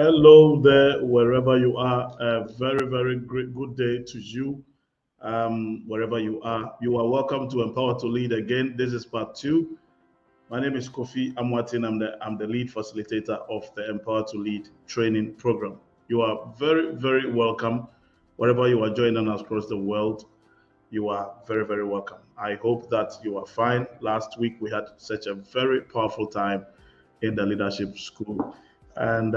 Hello there, wherever you are. A very, very great, good day to you, wherever you are. You are welcome to Empower to Lead again. This is part two. My name is Kofi Amwatin. I'm the lead facilitator of the Empower to Lead training program. You are very, very welcome wherever you are joining us across the world. You are very, very welcome. I hope that you are fine. Last week we had such a very powerful time in the leadership school, and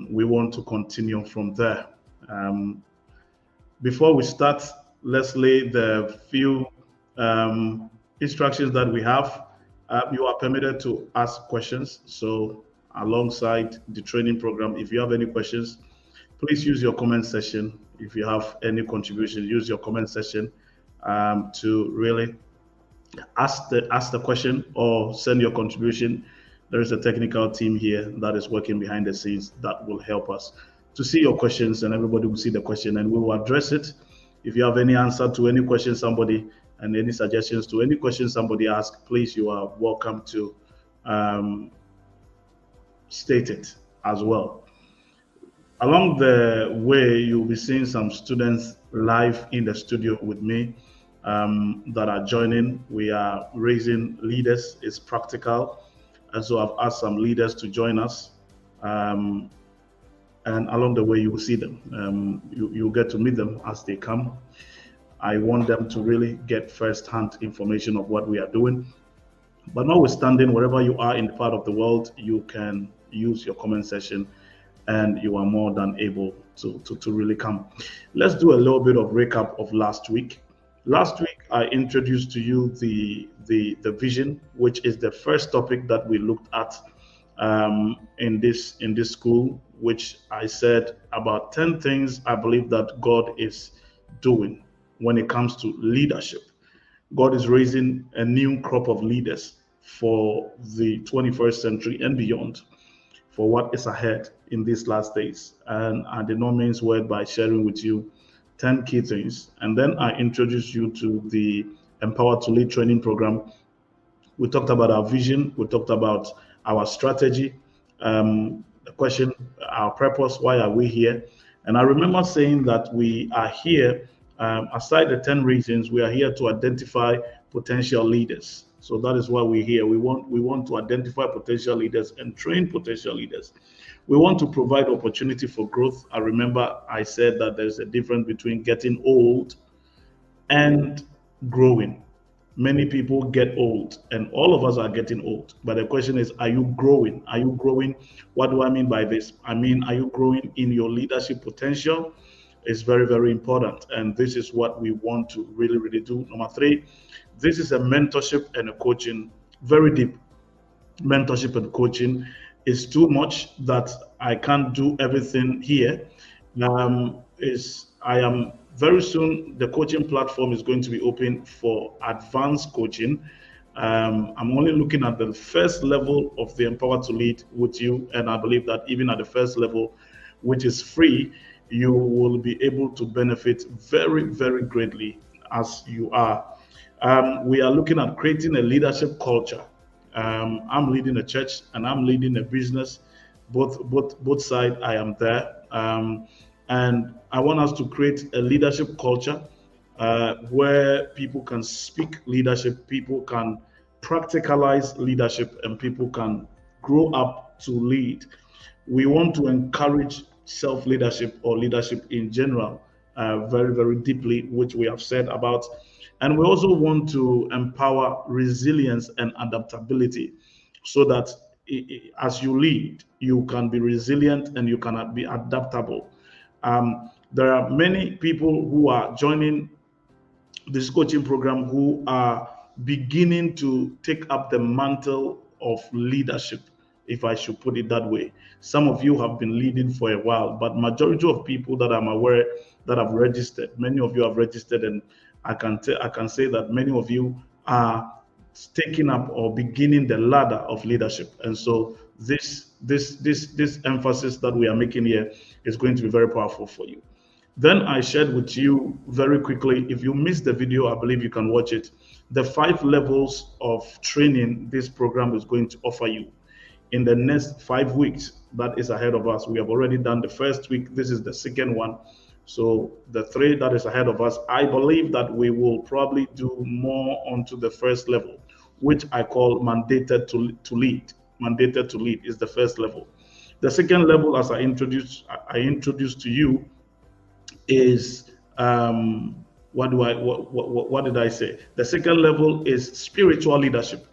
we want to continue from there. Um, Before we start, let's lay the few um, instructions that we have. You are permitted to ask questions. So, alongside the training program, if you have any questions, please use your comment section. If you have any contribution, use your comment section to really ask the question or send your contribution. There is a technical team here that is working behind the scenes that will help us to see your questions, and everybody will see the question and we will address it. If you have any answer to any question somebody and any suggestions to any question somebody asks, please, you are welcome to um, state it as well. Along the way, you'll be seeing some students live in the studio with me that are joining. We are raising leaders. It's practical. And so I've asked some leaders to join us. Um, and along the way, you will see them. You'll get to meet them as they come. I want them to really get first-hand information of what we are doing. But notwithstanding, wherever you are in the part of the world, you can use your comment section and you are more than able to really come. Let's do a little bit of recap of last week. Last week, I introduced to you the vision, which is the first topic that we looked at in this school, which I said about 10 things I believe that God is doing when it comes to leadership. God is raising a new crop of leaders for the 21st century and beyond, for what is ahead in these last days. And I did not mince word by sharing with you 10 key things. And then I introduced you to the Empower to Lead training program. We talked about our vision. We talked about our strategy, the question, our purpose, why are we here? And I remember saying that we are here, aside the 10 reasons, we are here to identify potential leaders. So that is why we're here. We want to identify potential leaders and train potential leaders. We want to provide opportunity for growth. I remember I said that there's a difference between getting old and growing. Many people get old, and all of us are getting old. But the question is, are you growing? Are you growing? What do I mean by this? I mean, are you growing in your leadership potential? It's very, very important. And this is what we want to really, really do. Number three, this is a mentorship and a coaching, very deep mentorship and coaching. Is too much that I can't do everything here. I am very soon, the coaching platform is going to be open for advanced coaching. I'm only looking at the first level of the Empower to Lead with you, and I believe that even at the first level, which is free, you will be able to benefit very, very greatly as you are. We are looking at creating a leadership culture. I'm leading a church and I'm leading a business. Both sides, I am there. And I want us to create a leadership culture where people can speak leadership, people can practicalize leadership, and people can grow up to lead. We want to encourage self-leadership or leadership in general very, very deeply, which we have said about. And we also want to empower resilience and adaptability so that as you lead, you can be resilient and you can be adaptable. There are many people who are joining this coaching program who are beginning to take up the mantle of leadership, if I should put it that way. Some of you have been leading for a while, but majority of people that I'm aware that have registered, many of you have registered, and I can say that many of you are taking up or beginning the ladder of leadership. And so this emphasis that we are making here is going to be very powerful for you. Then I shared with you very quickly, if you missed the video, I believe you can watch it, the 5 levels of training this program is going to offer you. in the next 5 weeks that is ahead of us. We have already done the first week. This is the second one. So the 3 that is ahead of us, I believe that we will probably do more onto the first level, which I call mandated to lead. Mandated to lead is the first level. The second level, as I introduced to you, is what did I say? The second level is spiritual leadership,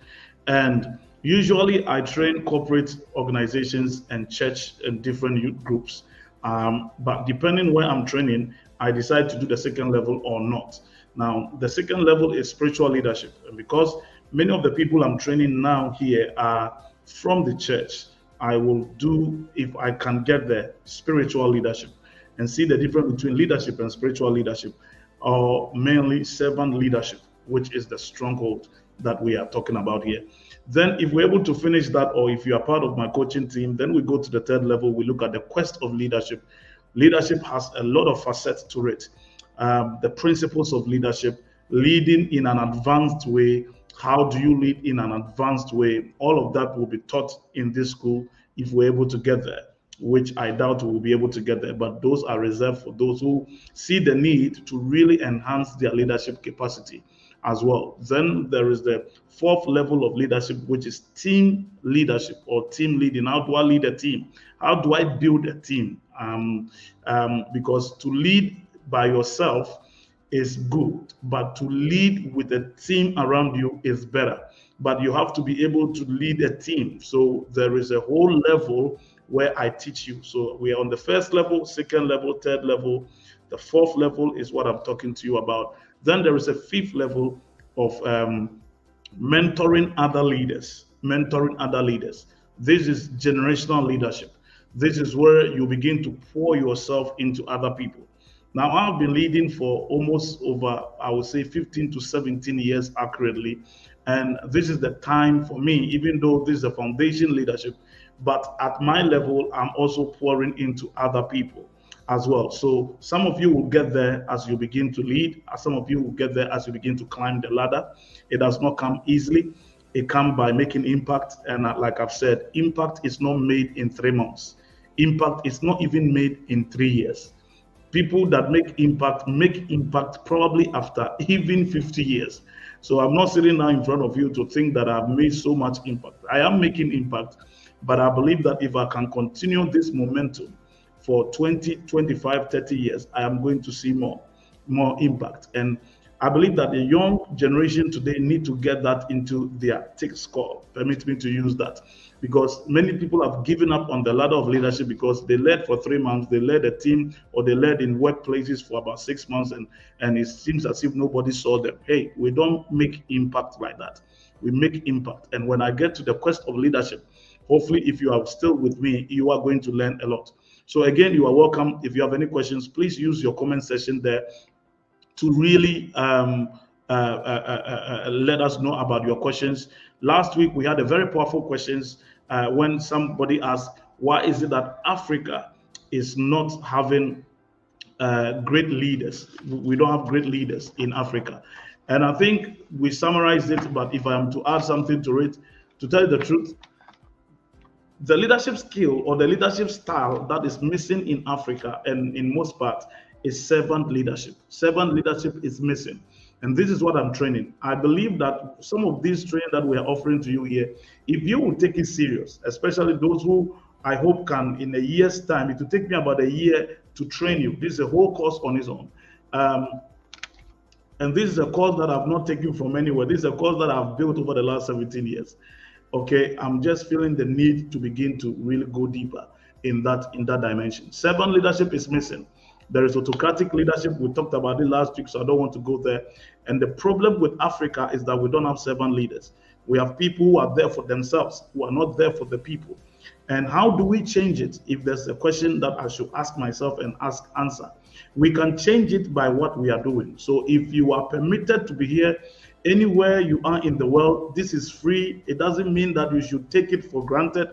and usually I train corporate organizations and church and different youth groups. But depending where I'm training, I decide to do the second level or not. Now, the second level is spiritual leadership, and because many of the people I'm training now here are from the church, I will do, if I can get there, spiritual leadership and see the difference between leadership and spiritual leadership, or mainly servant leadership, which is the stronghold that we are talking about here. Then if we're able to finish that, or if you are part of my coaching team, then we go to the third level. We look at the quest of leadership. Leadership has a lot of facets to it. The principles of leadership, leading in an advanced way. How do you lead in an advanced way? All of that will be taught in this school if we're able to get there, which I doubt we'll be able to get there. But those are reserved for those who see the need to really enhance their leadership capacity as well. Then there is the fourth level of leadership, which is team leadership or team leading. How do I lead a team? How do I build a team? Because to lead by yourself is good, but to lead with a team around you is better. But you have to be able to lead a team. So there is a whole level where I teach you. So we are on the first level, second level, third level. The fourth level is what I'm talking to you about. Then there is a fifth level of mentoring other leaders. Mentoring other leaders. This is generational leadership. This is where you begin to pour yourself into other people. Now, I've been leading for almost over, I would say, 15 to 17 years accurately. And this is the time for me, even though this is a foundation leadership, but at my level, I'm also pouring into other people as well. So some of you will get there as you begin to lead. Some of you will get there as you begin to climb the ladder. It does not come easily. It comes by making impact. And like I've said, impact is not made in 3 months. Impact is not even made in 3 years. People that make impact probably after even 50 years. So I'm not sitting now in front of you to think that I've made so much impact. I am making impact, but I believe that if I can continue this momentum for 20, 25, 30 years, I am going to see more impact. And I believe that the young generation today need to get that into their thick skull. Permit me to use that. Because many people have given up on the ladder of leadership because they led for 3 months, they led a team, or they led in workplaces for about 6 months, and it seems as if nobody saw them. Hey, we don't make impact like that. We make impact. And when I get to the quest of leadership, hopefully if you are still with me, you are going to learn a lot. So again, you are welcome. If you have any questions, please use your comment section there to really let us know about your questions. Last week, we had a very powerful questions when somebody asked, why is it that Africa is not having great leaders? We don't have great leaders in Africa. And I think we summarized it, but if I am to add something to it, to tell you the truth, the leadership skill or the leadership style that is missing in Africa and in most parts is servant leadership. Servant leadership is missing. And this is what I'm training. I believe that some of these training that we are offering to you here, if you will take it serious, especially those who I hope can, in a year's time, it will take me about a year to train you. This is a whole course on its own. And this is a course that I've not taken from anywhere. This is a course that I've built over the last 17 years. Okay, I'm just feeling the need to begin to really go deeper in that dimension. Servant leadership is missing. There is autocratic leadership. We talked about it last week, so I don't want to go there. And the problem with Africa is that we don't have servant leaders. We have people who are there for themselves, who are not there for the people. And how do we change it? If there's a question that I should ask myself and answer, we can change it by what we are doing. So if you are permitted to be here, anywhere you are in the world, this is free. It doesn't mean that you should take it for granted,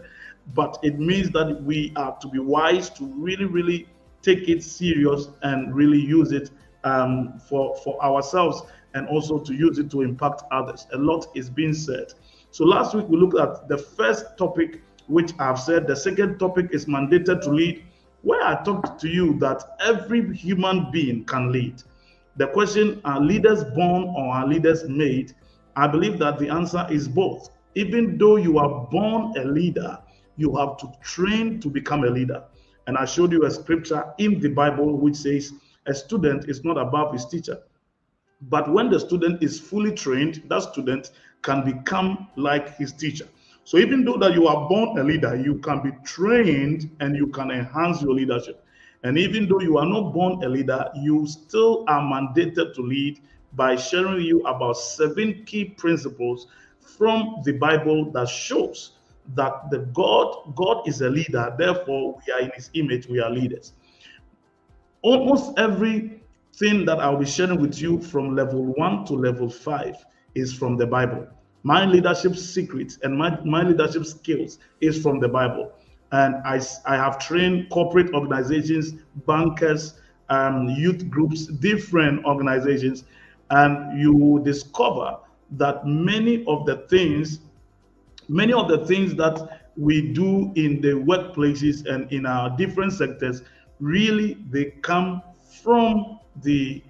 but it means that we are to be wise to really, really take it serious and really use it for ourselves and also to use it to impact others. A lot is being said. So last week we looked at the first topic which I've said. The second topic is mandated to lead, where I talked to you that every human being can lead. The question, are leaders born or are leaders made? I believe that the answer is both. Even though you are born a leader, you have to train to become a leader. And I showed you a scripture in the Bible which says a student is not above his teacher. But when the student is fully trained, that student can become like his teacher. So even though that you are born a leader, you can be trained and you can enhance your leadership. And even though you are not born a leader, you still are mandated to lead by sharing you about 7 key principles from the Bible that shows that God is a leader. Therefore, we are in his image, we are leaders. Almost everything that I'll be sharing with you from level 1 to level 5 is from the Bible. My leadership secrets and my leadership skills is from the Bible. And I have trained corporate organizations, bankers, youth groups, different organizations, and you will discover that many of the things that we do in the workplaces and in our different sectors, really they come from the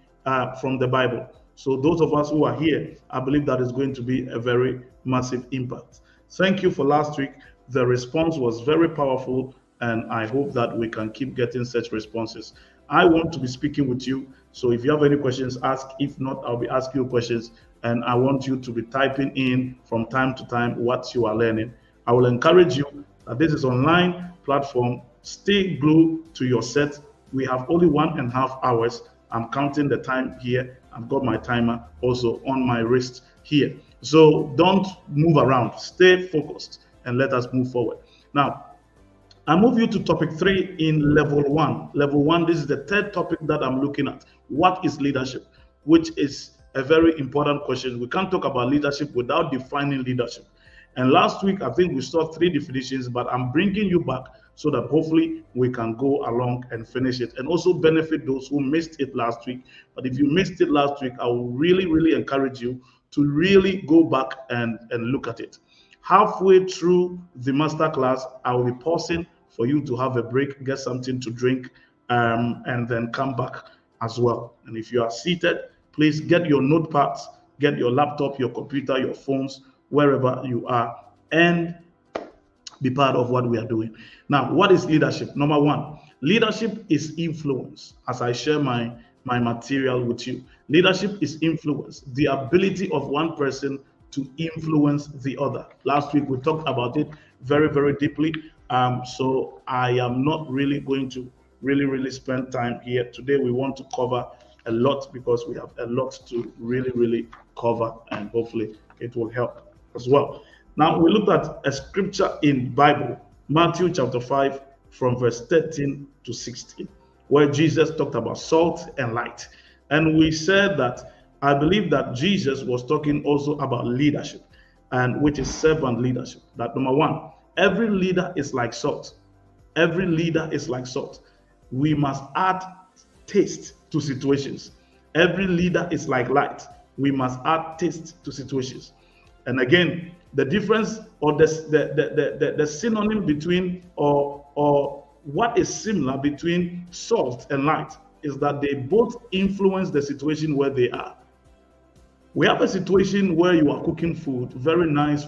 Bible. So those of us who are here, I believe that is going to be a very massive impact. Thank you for last week. The response was very powerful, and I hope that we can keep getting such responses. I want to be speaking with you, so if you have any questions, ask. If not, I'll be asking you questions, and I want you to be typing in from time to time what you are learning. I will encourage you that this is an online platform. Stay glued to your set. We have only 1.5 hours. I'm counting the time here. I've got my timer also on my wrist here. So don't move around. Stay focused and let us move forward. Now, I move you to topic 3 in level 1. Level 1, this is the third topic that I'm looking at. What is leadership? Which is a very important question. We can't talk about leadership without defining leadership. And last week, I think we saw 3 definitions, but I'm bringing you back so that hopefully we can go along and finish it and also benefit those who missed it last week. But if you missed it last week, I will really, really encourage you to really go back and look at it. Halfway through the masterclass, I will be pausing for you to have a break, get something to drink, and then come back as well. And if you are seated, please get your notepads, get your laptop, your computer, your phones, wherever you are, and be part of what we are doing. Now, what is leadership? Number 1, leadership is influence. As I share my material with you, leadership is influence, the ability of one person to influence the other. Last week we talked about it very, very deeply. So I am not really going to really spend time here. Today we want to cover a lot because we have a lot to really cover, and hopefully it will help as well. Now we looked at a scripture in Bible, Matthew chapter 5 from verse 13 to 16, where Jesus talked about salt and light. And we said that I believe that Jesus was talking also about leadership, and which is servant leadership. That number 1, every leader is like salt. Every leader is like salt. We must add taste to situations. Every leader is like light. We must add taste to situations. And again, the difference or the synonym between or what is similar between salt and light is that they both influence the situation where they are. We have a situation where you are cooking food, very nice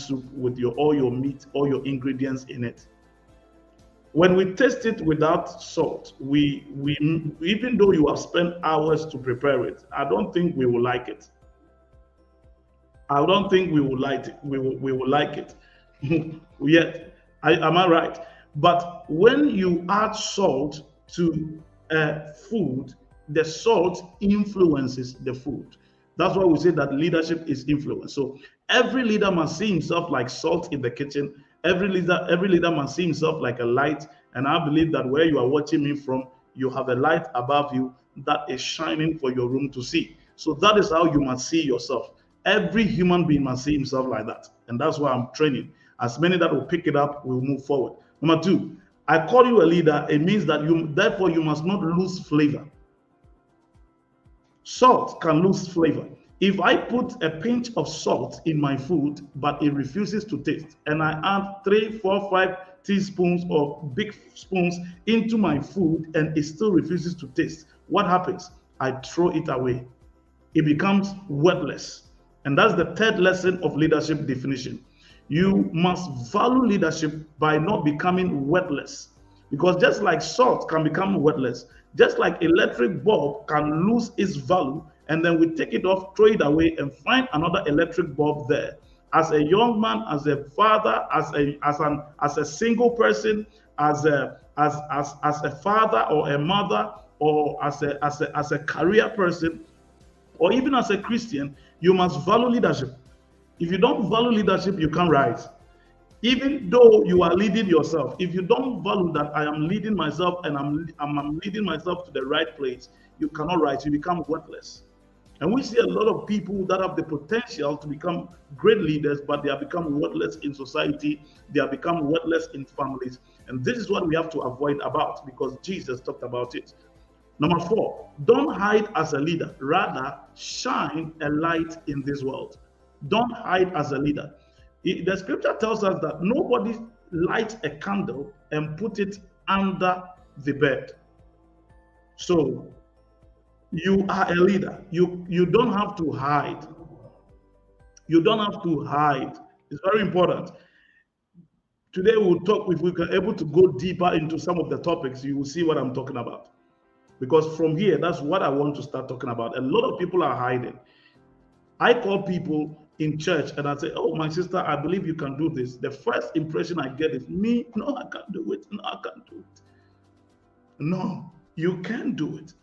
soup with all your meat, all your ingredients in it. When we taste it without salt, we even though you have spent hours to prepare it, I don't think we will like it. I don't think we will like it. We will like it. Yet, am I right? But when you add salt to food, the salt influences the food. That's why we say that leadership is influence. So every leader must see himself like salt in the kitchen. Every leader must see himself like a light. And I believe that where you are watching me from, you have a light above you that is shining for your room to see. So that is how you must see yourself. Every human being must see himself like that. And that's why I'm training. As many that will pick it up will move forward. Number 2, I call you a leader. It means that therefore you must not lose flavor. Salt can lose flavor. If I put a pinch of salt in my food, but it refuses to taste, and I add 3, 4, 5 teaspoons or big spoons into my food and it still refuses to taste, what happens? I throw it away. It becomes worthless. And that's the third lesson of leadership definition. You must value leadership by not becoming worthless. Because just like salt can become worthless, just like electric bulb can lose its value, and then we take it off, throw it away, and find another electric bulb there. As a young man, as a father, as a single person, as a father or a mother, or as a career person, or even as a Christian, you must value leadership. If you don't value leadership, you can't rise. Even though you are leading yourself, if you don't value that I am leading myself and I'm leading myself to the right place, you cannot rise. You become worthless. And we see a lot of people that have the potential to become great leaders, but they have become worthless in society. They have become worthless in families. And this is what we have to avoid about, because Jesus talked about it. Number 4, don't hide as a leader. Rather, shine a light in this world. Don't hide as a leader. The scripture tells us that nobody lights a candle and put it under the bed. So you are a leader. You don't have to hide. You don't have to hide. It's very important. Today we'll talk, if we are able to go deeper into some of the topics, you will see what I'm talking about. Because from here, that's what I want to start talking about. A lot of people are hiding. I call people in church and I say, oh, my sister, I believe you can do this. The first impression I get is, me, no, I can't do it. No, I can't do it. No, you can do it.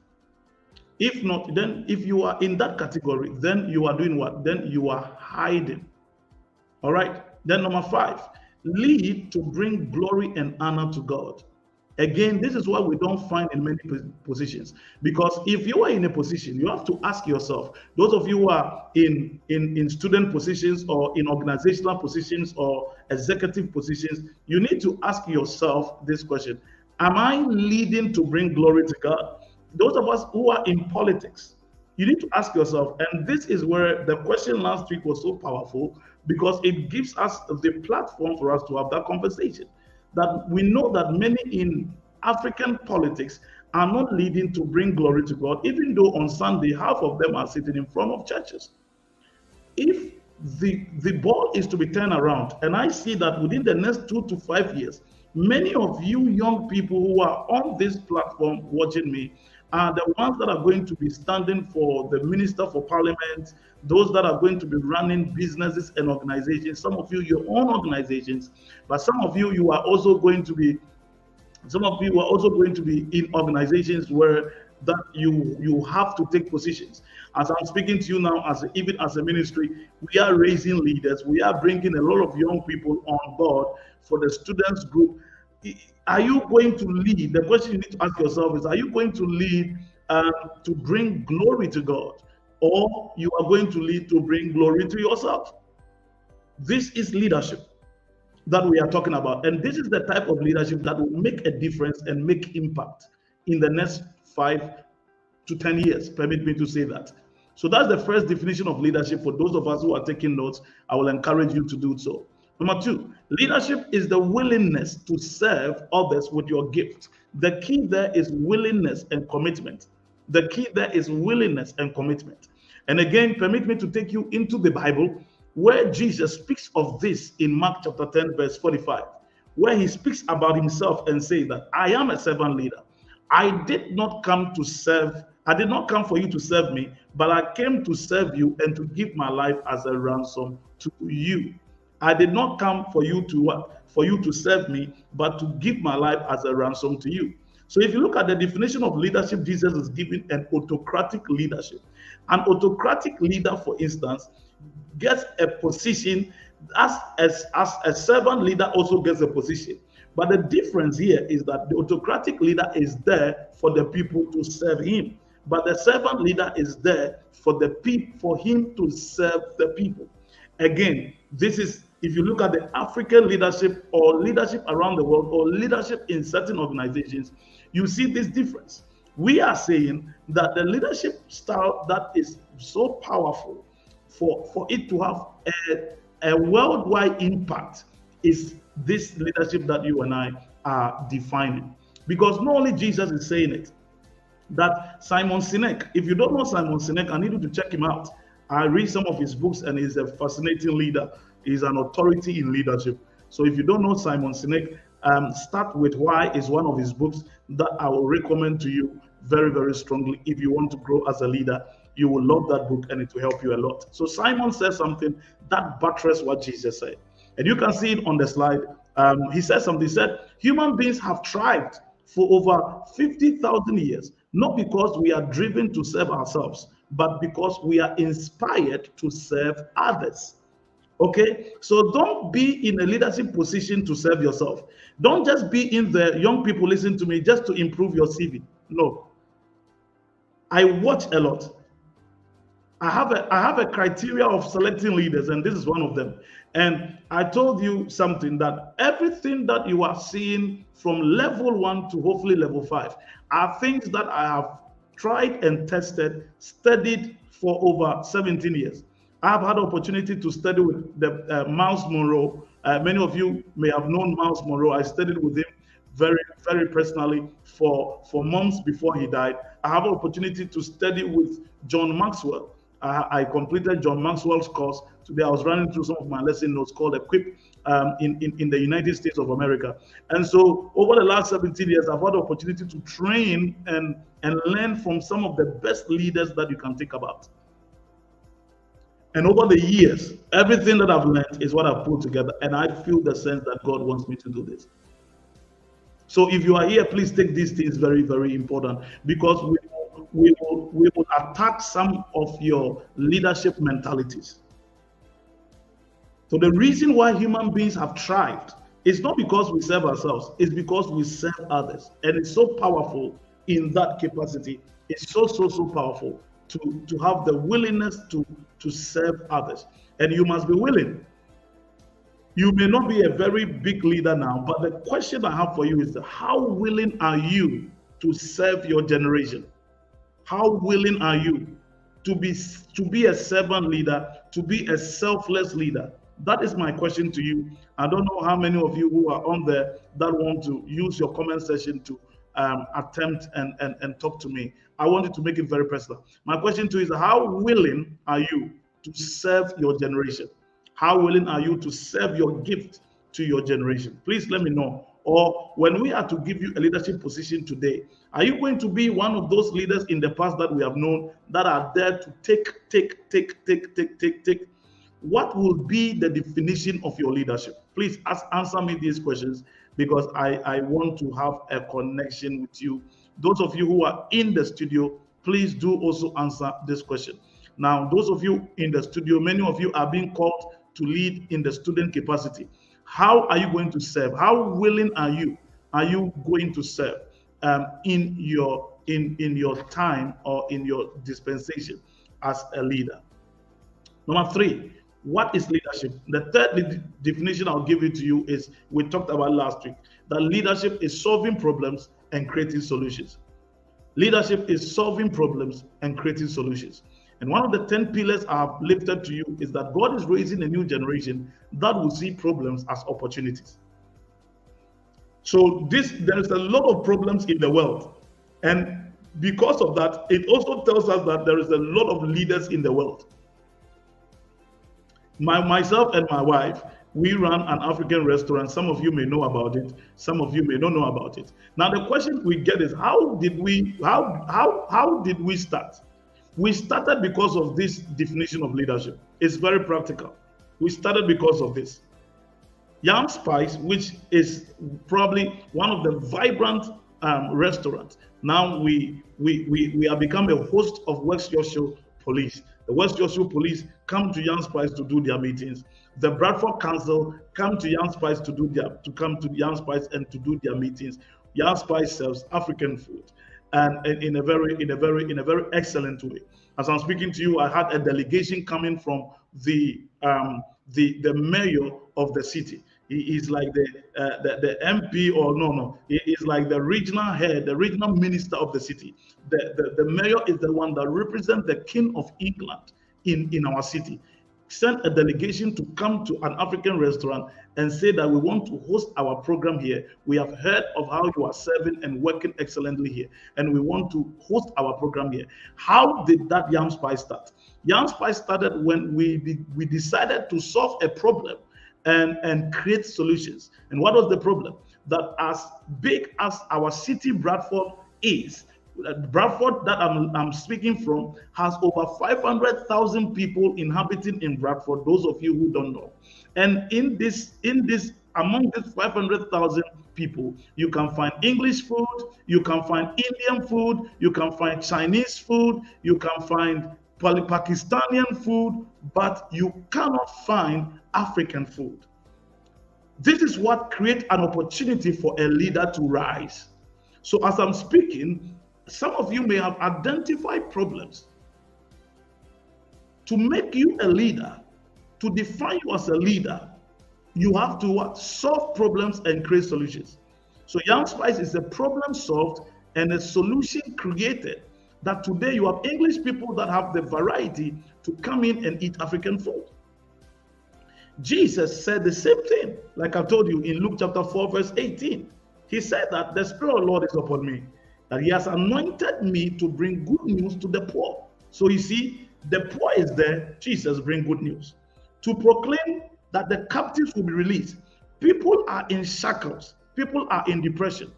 If not, then if you are in that category, then you are doing what? Then you are hiding. All right. Then number 5, lead to bring glory and honor to God. Again, this is what we don't find in many positions. Because if you are in a position, you have to ask yourself, those of you who are in student positions or in organizational positions or executive positions, you need to ask yourself this question: am I leading to bring glory to God? Those of us who are in politics, you need to ask yourself, and this is where the question last week was so powerful, because it gives us the platform for us to have that conversation. That we know that many in African politics are not leading to bring glory to God, even though on Sunday, half of them are sitting in front of churches. If the ball is to be turned around, and I see that within the next 2 to 5 years, many of you young people who are on this platform watching me are the ones that are going to be standing for the Minister for Parliament, those that are going to be running businesses and organizations, some of you, your own organizations, but some of you, you are also going to be in organizations where that you have to take positions. As I'm speaking to you now, even as a ministry, we are raising leaders. We are bringing a lot of young people on board for the students group. Are you going to lead? The question you need to ask yourself is, are you going to lead to bring glory to God, or you are going to lead to bring glory to yourself? This is leadership that we are talking about. And this is the type of leadership that will make a difference and make impact in the next 5 to 10 years. Permit me to say that. So that's the first definition of leadership. For those of us who are taking notes, I will encourage you to do so. Number 2, leadership is the willingness to serve others with your gift. The key there is willingness and commitment. The key there is willingness and commitment. And again, permit me to take you into the Bible, where Jesus speaks of this in Mark chapter 10, verse 45, where he speaks about himself and says that I am a servant leader. I did not come for you to serve me, but I came to serve you and to give my life as a ransom to you. I did not come for you to serve me, but to give my life as a ransom to you. So if you look at the definition of leadership, Jesus is giving an autocratic leadership. An autocratic leader, for instance, gets a position as a servant leader also gets a position. But the difference here is that the autocratic leader is there for the people to serve him, but the servant leader is there for him to serve the people. Again, this is, if you look at the African leadership or leadership around the world or leadership in certain organizations, you see this difference. We are saying that the leadership style that is so powerful for it to have a worldwide impact is this leadership that you and I are defining. Because not only Jesus is saying it, that Simon Sinek, if you don't know Simon Sinek, I need you to check him out. I read some of his books and he's a fascinating leader. He's an authority in leadership. So if you don't know Simon Sinek, Start With Why is one of his books that I will recommend to you very, very strongly. If you want to grow as a leader, you will love that book and it will help you a lot. So Simon says something that buttresses what Jesus said. And you can see it on the slide. He said something. He said, human beings have thrived for over 50,000 years, not because we are driven to serve ourselves, but because we are inspired to serve others. Okay, so don't be in a leadership position to serve yourself. Don't just be in the young people, listen to me, just to improve your CV. No. I watch a lot. I have a criteria of selecting leaders, and this is one of them. And I told you something, that everything that you are seeing from level 1 to hopefully level 5 are things that I have tried and tested, studied for over 17 years. I've had the opportunity to study with the Miles Monroe. Many of you may have known Miles Monroe. I studied with him very, very personally for months before he died. I have an opportunity to study with John Maxwell. I completed John Maxwell's course. Today I was running through some of my lesson notes called Equip in the United States of America. And so over the last 17 years, I've had the opportunity to train and learn from some of the best leaders that you can think about. And over the years, everything that I've learned is what I've put together. And I feel the sense that God wants me to do this. So if you are here, please take these things very, very important, because we will attack some of your leadership mentalities. So the reason why human beings have thrived is not because we serve ourselves, it's because we serve others. And it's so powerful in that capacity. It's so powerful to have the willingness to serve others. And you must be willing. You may not be a very big leader now, but the question I have for you is, how willing are you to serve your generation? How willing are you to be a servant leader, to be a selfless leader? That is my question to you. I don't know how many of you who are on there that want to use your comment section to attempt and talk to me. I want you to make it very personal. My question to you is, how willing are you to serve your generation? How willing are you to serve your gift to your generation? Please let me know. Or when we are to give you a leadership position today, are you going to be one of those leaders in the past that we have known that are there to take? What will be the definition of your leadership? Please answer me these questions, because I want to have a connection with you. Those of you who are in the studio, please do also answer this question. Now, those of you in the studio, many of you are being called to lead in the student capacity. How are you going to serve? How willing are you going to serve in your time or in your dispensation as a leader? Number 3, what is leadership? The third definition I'll give it to you is, we talked about last week, that leadership is solving problems and creating solutions. Leadership is solving problems and creating solutions. And one of the 10 pillars I've lifted to you is that God is raising a new generation that will see problems as opportunities. So there is a lot of problems in the world. And because of that, it also tells us that there is a lot of leaders in the world. Myself and my wife, we run an African restaurant. Some of you may know about it. Some of you may not know about it. Now, the question we get is, how did we start? We started because of this definition of leadership. It's very practical. We started because of this. Yam Spice, which is probably one of the vibrant restaurants. Now we have become a host of West Yorkshire Police. The West Yorkshire Police come to Yam Spice to do their meetings. The Bradford Council come to Yam Spice to come to Yam Spice and to do their meetings. Yam Spice serves African food, and in a very excellent way. As I'm speaking to you, I had a delegation coming from the mayor of the city. He is like the MP, or no, he is like the regional head, the regional minister of the city. The mayor is the one that represents the King of England in our city. Send a delegation to come to an African restaurant and say that we want to host our program here. We have heard of how you are serving and working excellently here, and we want to host our program here. How did that Yam Spice start? Yam Spice started when we decided to solve a problem and create solutions. And what was the problem? That as big as our city, Bradford, is, Bradford that I'm speaking from has over 500,000 people inhabiting in Bradford. Those of you who don't know, and in this among these 500,000 people, you can find English food, you can find Indian food, you can find Chinese food, you can find Pakistani food, but you cannot find African food. This is what creates an opportunity for a leader to rise. So as I'm speaking, some of you may have identified problems. To make you a leader, to define you as a leader, you have to what? Solve problems and create solutions. So Yam Spice is a problem solved and a solution created, that today you have English people that have the variety to come in and eat African food. Jesus said the same thing, like I told you in Luke chapter 4, verse 18. He said that the Spirit of the Lord is upon me, that he has anointed me to bring good news to the poor. So you see, the poor is there, Jesus bring good news. To proclaim that the captives will be released. People are in shackles, people are in depression.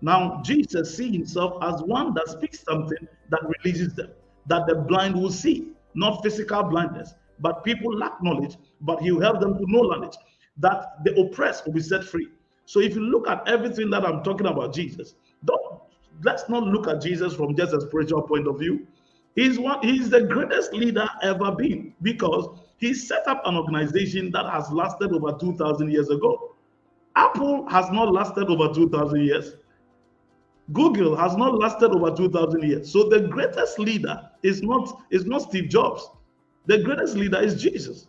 Now, Jesus sees himself as one that speaks something that releases them, that the blind will see, not physical blindness, but people lack knowledge, but he will help them to know knowledge, that the oppressed will be set free. So if you look at everything that I'm talking about Jesus, let's not look at Jesus from just a spiritual point of view. He's the greatest leader ever been, because he set up an organization that has lasted over 2,000 years ago. Apple has not lasted over 2,000 years. Google has not lasted over 2,000 years. So the greatest leader is not Steve Jobs. The greatest leader is Jesus.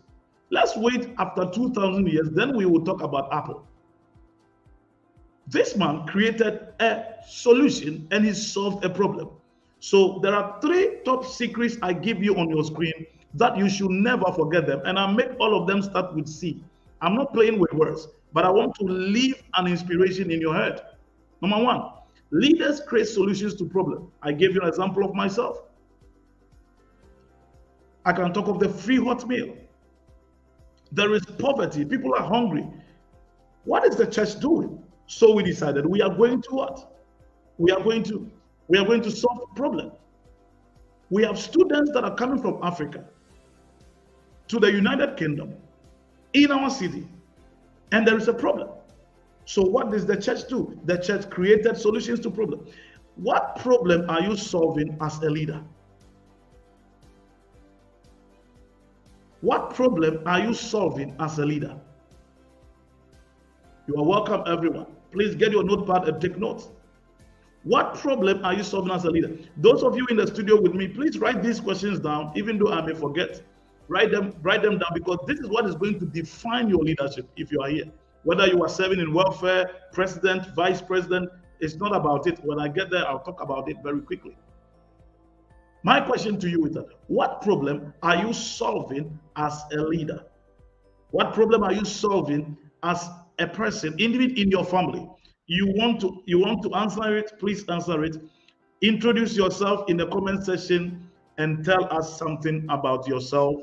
Let's wait after 2,000 years, then we will talk about Apple. This man created a solution and he solved a problem. So there are 3 top secrets I give you on your screen that you should never forget them. And I'll make all of them start with C. I'm not playing with words, but I want to leave an inspiration in your head. Number 1, leaders create solutions to problems. I gave you an example of myself. I can talk of the free hot meal. There is poverty. People are hungry. What is the church doing? So we decided we are going to what? We are going to solve the problem. We have students that are coming from Africa to the United Kingdom in our city, and there is a problem. So what does the church do? The church created solutions to problems. What problem are you solving as a leader? What problem are you solving as a leader? You are welcome, everyone. Please get your notepad and take notes. What problem are you solving as a leader? Those of you in the studio with me, please write these questions down, even though I may forget. Write them down, because this is what is going to define your leadership if you are here. Whether you are serving in welfare, president, vice president, it's not about it. When I get there, I'll talk about it very quickly. My question to you is that, what problem are you solving as a leader? What problem are you solving as a person, even in your family? You want to answer it? Please answer it. Introduce yourself in the comment section and tell us something about yourself.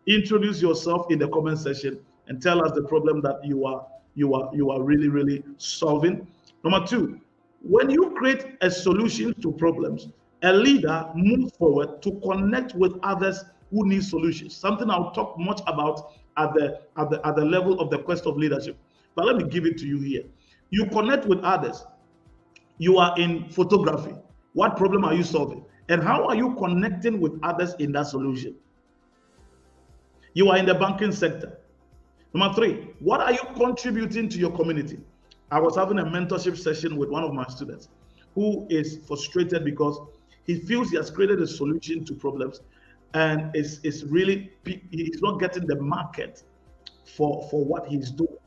Introduce yourself in the comment section and tell us the problem that you are really solving. Number 2, when you create a solution to problems, a leader moves forward to connect with others who need solutions. Something I'll talk much about at the level of the quest of leadership. But let me give it to you here. You connect with others. You are in photography. What problem are you solving? And how are you connecting with others in that solution? You are in the banking sector. Number 3, what are you contributing to your community? I was having a mentorship session with one of my students who is frustrated because he feels he has created a solution to problems, and he's not getting the market for what he's doing.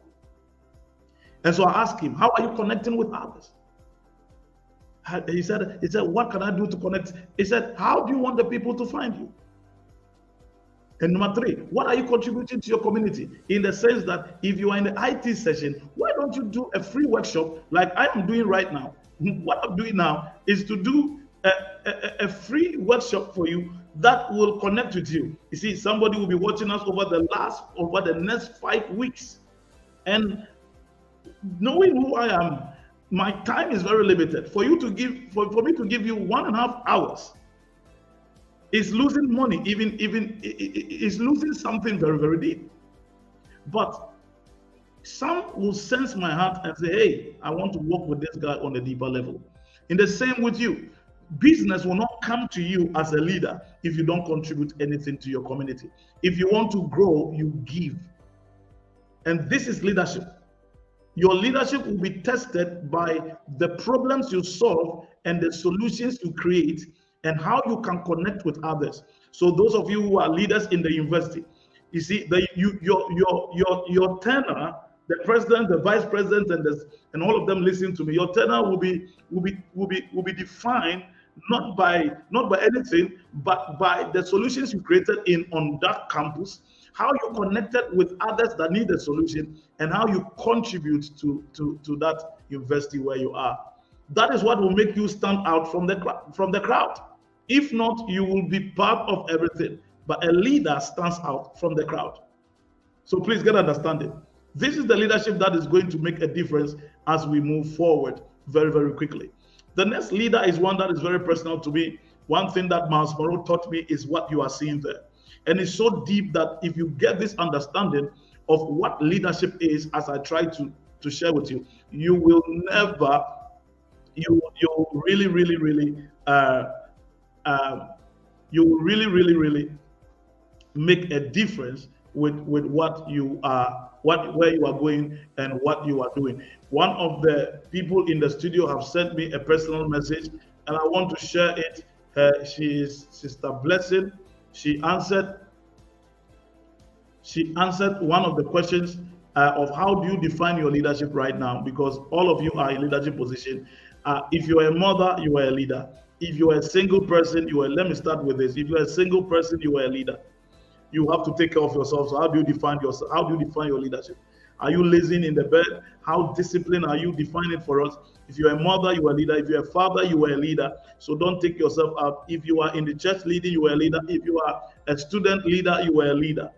And so I asked him, how are you connecting with others? He said, what can I do to connect? He said, how do you want the people to find you? And number three, what are you contributing to your community? In the sense that if you are in the IT session, why don't you do a free workshop like I am doing right now? What I'm doing now is to do a free workshop for you that will connect with you. You see, somebody will be watching us over the next 5 weeks. And knowing who I am, my time is very limited. For you to give, for me to give you 1.5 hours is losing money, even is losing something very, very deep. But some will sense my heart and say, hey, I want to work with this guy on a deeper level. In the same with you, business will not come to you as a leader if you don't contribute anything to your community. If you want to grow, you give. And this is leadership. Your leadership will be tested by the problems you solve and the solutions you create and how you can connect with others. So those of you who are leaders in the university, you see, your tenure, the president, the vice president, and all of them listen to me. Your tenure will be defined not by anything, but by the solutions you created on that campus, how you connected with others that need a solution, and how you contribute to that university where you are. That is what will make you stand out from the crowd. If not, you will be part of everything. But a leader stands out from the crowd. So please get understanding. This is the leadership that is going to make a difference as we move forward very, very quickly. The next leader is one that is very personal to me. One thing that Miles Monroe taught me is what you are seeing there. And it's so deep that if you get this understanding of what leadership is, as I try to share with you, you will never, you really, really, really, you will really, really, really make a difference with what you are, where you are going and what you are doing. One of the people in the studio have sent me a personal message, and I want to share it. She is Sister Blessing. She answered one of the questions of how do you define your leadership right now, because all of you are in leadership position. If you are a mother, you are a leader. If you are a single person, let me start with this. If you are a single person, you are a leader. You have to take care of yourself. So how do you define yourself? How do you define your leadership? Are you lazing in the bed? How disciplined are you? Define it for us. If you're a mother, you are a leader. If you're a father, you are a leader. So don't take yourself out. If you are in the church leading, you are a leader. If you are a student leader, you are a leader.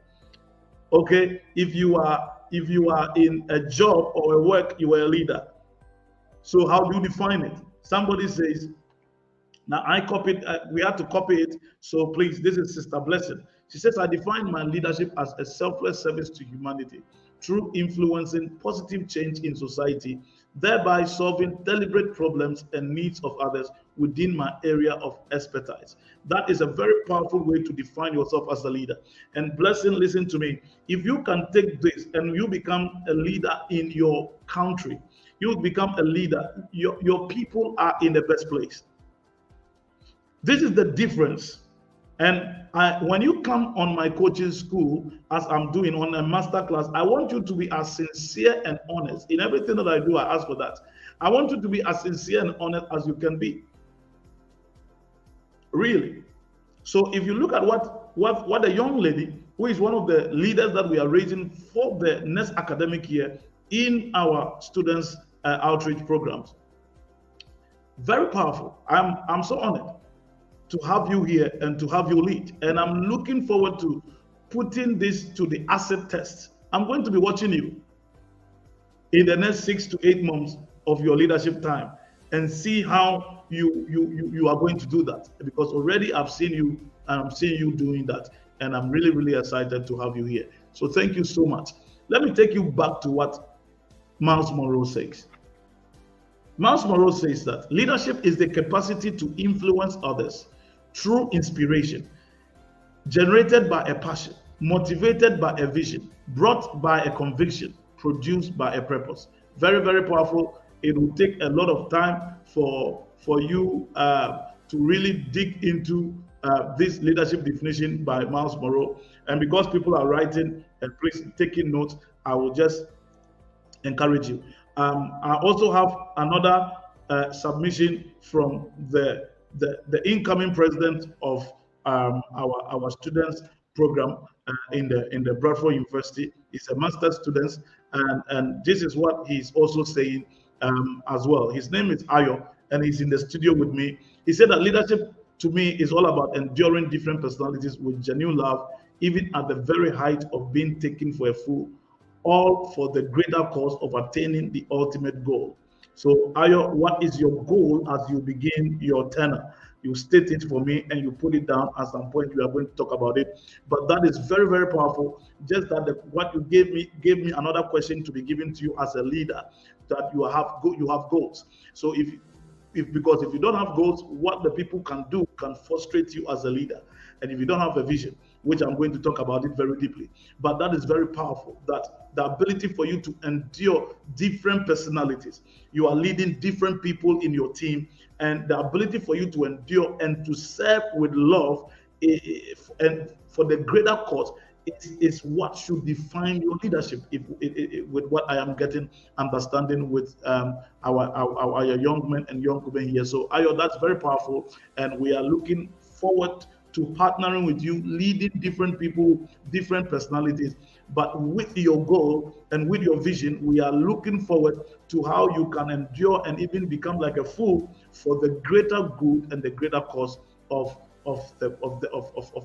Okay? If you are in a job or a work, you are a leader. So how do you define it? Somebody says, now I copied, we had to copy it. So please, this is Sister Blessing. She says, I define my leadership as a selfless service to humanity through influencing positive change in society, thereby solving deliberate problems and needs of others within my area of expertise. That is a very powerful way to define yourself as a leader. And Blessing, listen to me. If you can take this and you become a leader in your country, you become a leader, your people are in the best place. This is the difference. And when you come on my coaching school, as I'm doing on a masterclass, I want you to be as sincere and honest. In everything that I do, I ask for that. I want you to be as sincere and honest as you can be. Really. So if you look at what a young lady, who is one of the leaders that we are raising for the next academic year in our students' outreach programs, very powerful. I'm so honored to have you here and to have you lead. And I'm looking forward to putting this to the acid test. I'm going to be watching you in the next 6 to 8 months of your leadership time and see how you are going to do that. Because already I've seen you and I'm seeing you doing that. And I'm really, really excited to have you here. So thank you so much. Let me take you back to what Miles Monroe says. Miles Monroe says that leadership is the capacity to influence others through inspiration, generated by a passion, motivated by a vision, brought by a conviction, produced by a purpose. Very, very powerful. It will take a lot of time for you to really dig into this leadership definition by Miles Monroe. And because people are writing and please taking notes, I will just encourage you. I also have another submission from the incoming president of our students program in the Bradford University. He's a master's student, and this is what he's also saying as well. His name is Ayo, and he's in the studio with me. He said that leadership to me is all about enduring different personalities with genuine love, even at the very height of being taken for a fool, all for the greater cause of attaining the ultimate goal. So, Ayo, what is your goal as you begin your tenor? You state it for me and you put it down. At some point, we are going to talk about it. But that is very, very powerful. Just that what you gave me another question to be given to you as a leader, that you have goals. So because if you don't have goals, what the people can do can frustrate you as a leader. And if you don't have a vision, which I'm going to talk about it very deeply, but that is very powerful, that the ability for you to endure different personalities, you are leading different people in your team, and the ability for you to endure and to serve with love and for the greater cause is what should define your leadership. With what I am getting understanding with our young men and young women here. So Ayo, that's very powerful, and we are looking forward to partnering with you, leading different people, different personalities, but with your goal and with your vision, we are looking forward to how you can endure and even become like a fool for the greater good and the greater cause of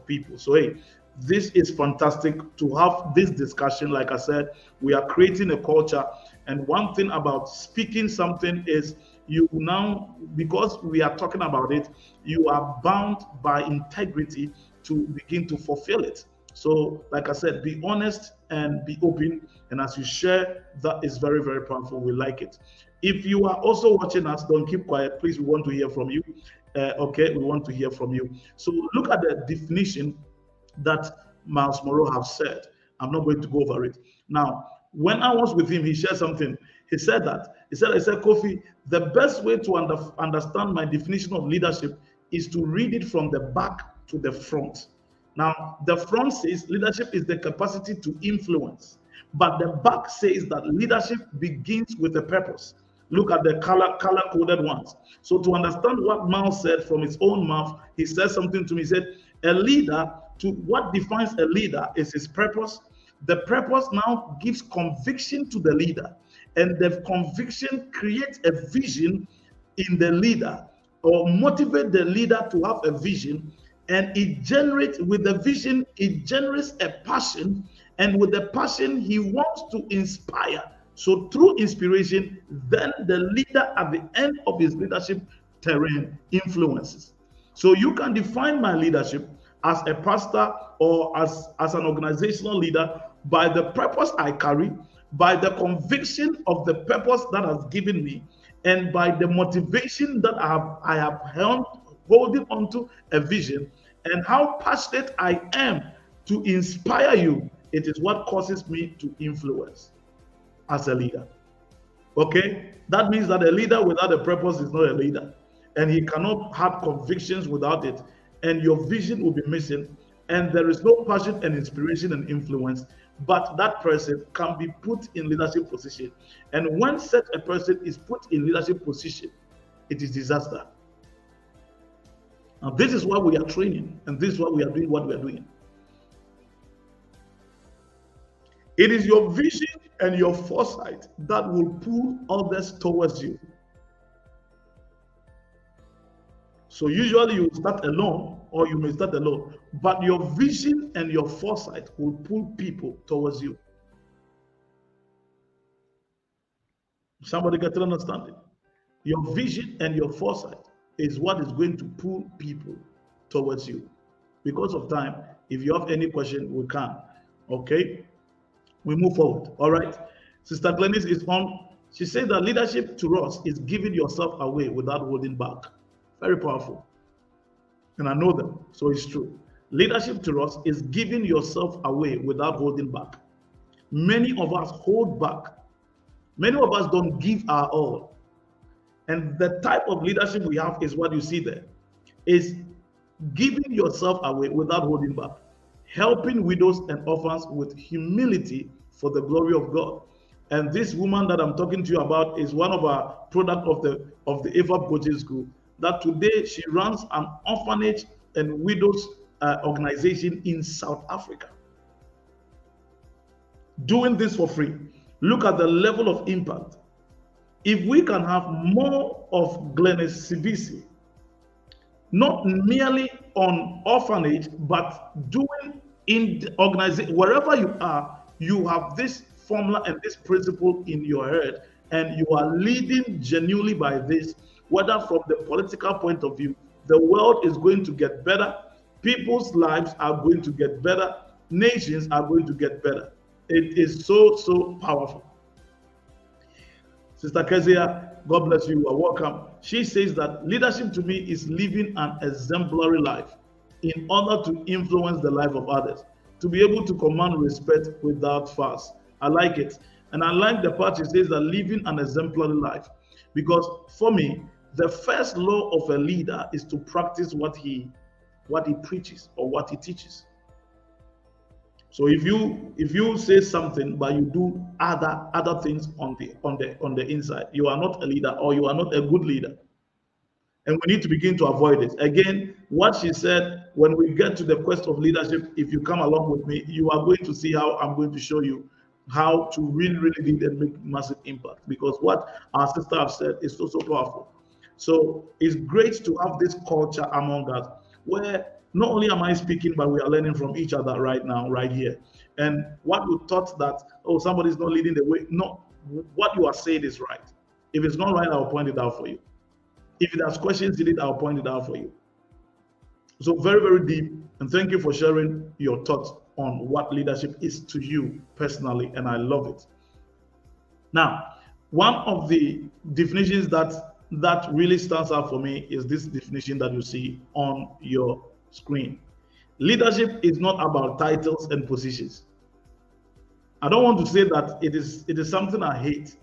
people. So hey, this is fantastic to have this discussion. Like I said, we are creating a culture, and one thing about speaking something is you now, because we are talking about it, you are bound by integrity to begin to fulfill it. So like I said, be honest and be open, and as you share, that is very, very powerful. We like it. If you are also watching us, don't keep quiet, please. We want to hear from you. Okay, we want to hear from you. So look at the definition that Miles Monroe have said. I'm not going to go over it now. When I was with him, he shared something. He said, Kofi, the best way to understand my definition of leadership is to read it from the back to the front. Now, the front says leadership is the capacity to influence, but the back says that leadership begins with a purpose. Look at the color-coded ones. So to understand what Miles said from his own mouth, he said something to me. He said, a leader, to what defines a leader is his purpose. The purpose now gives conviction to the leader, and the conviction creates a vision in the leader, or motivate the leader to have a vision, and it generates, with the vision, it generates a passion, and with the passion, he wants to inspire. So through inspiration, then the leader at the end of his leadership terrain influences. So you can define my leadership as a pastor or as an organizational leader by the purpose I carry, by the conviction of the purpose that has given me, and by the motivation that I have holding onto a vision, and how passionate I am to inspire you. It is what causes me to influence as a leader. Okay, that means that a leader without a purpose is not a leader, and he cannot have convictions without it, and your vision will be missing, and there is no passion and inspiration and influence. But that person can be put in leadership position, and when such a person is put in leadership position, it is disaster. Now this is why we are training, and this is why we are doing what we are doing. It is your vision and your foresight that will pull others towards you. So usually you start alone, or you may start alone, but your vision and your foresight will pull people towards you. Somebody get to understand it. Your vision and your foresight is what is going to pull people towards you. Because of time, if you have any question, we can. Okay? We move forward. All right. Sister Glennis is on. She said that leadership to us is giving yourself away without holding back. Very powerful. And I know them, so it's true. Leadership to us is giving yourself away without holding back. Many of us hold back. Many of us don't give our all. And the type of leadership we have is what you see there. Is giving yourself away without holding back. Helping widows and orphans with humility for the glory of God. And this woman that I'm talking to you about is one of our product of the AVAP coaching school. That today she runs an orphanage and widows organization in South Africa. Doing this for free. Look at the level of impact. If we can have more of Glennis CBC, not merely on orphanage, but doing in the organization, wherever you are, you have this formula and this principle in your head, and you are leading genuinely by this, whether from the political point of view, the world is going to get better, people's lives are going to get better, nations are going to get better. It is so, so powerful. Sister Kezia, God bless you, you are welcome. She says that leadership to me is living an exemplary life in order to influence the life of others, to be able to command respect without fuss. I like it. And I like the part she says that living an exemplary life. Because for me, the first law of a leader is to practice what he preaches or what he teaches. So if you say something but you do other things on the inside, you are not a leader, or you are not a good leader. And we need to begin to avoid it. Again, what she said, when we get to the quest of leadership, if you come along with me, you are going to see how I'm going to show you how to really, really lead and make massive impact. Because what our sister have said is so, so powerful. So it's great to have this culture among us where not only am I speaking, but we are learning from each other right now, right here. And what you thought that, oh, somebody's not leading the way. No, what you are saying is right. If it's not right, I'll point it out for you. If it has questions in it, I'll point it out for you. So very, very deep. And thank you for sharing your thoughts on what leadership is to you personally. And I love it. Now, one of the definitions that really stands out for me is this definition that you see on your screen. Leadership is not about titles and positions. I don't want to say that it is something I hate.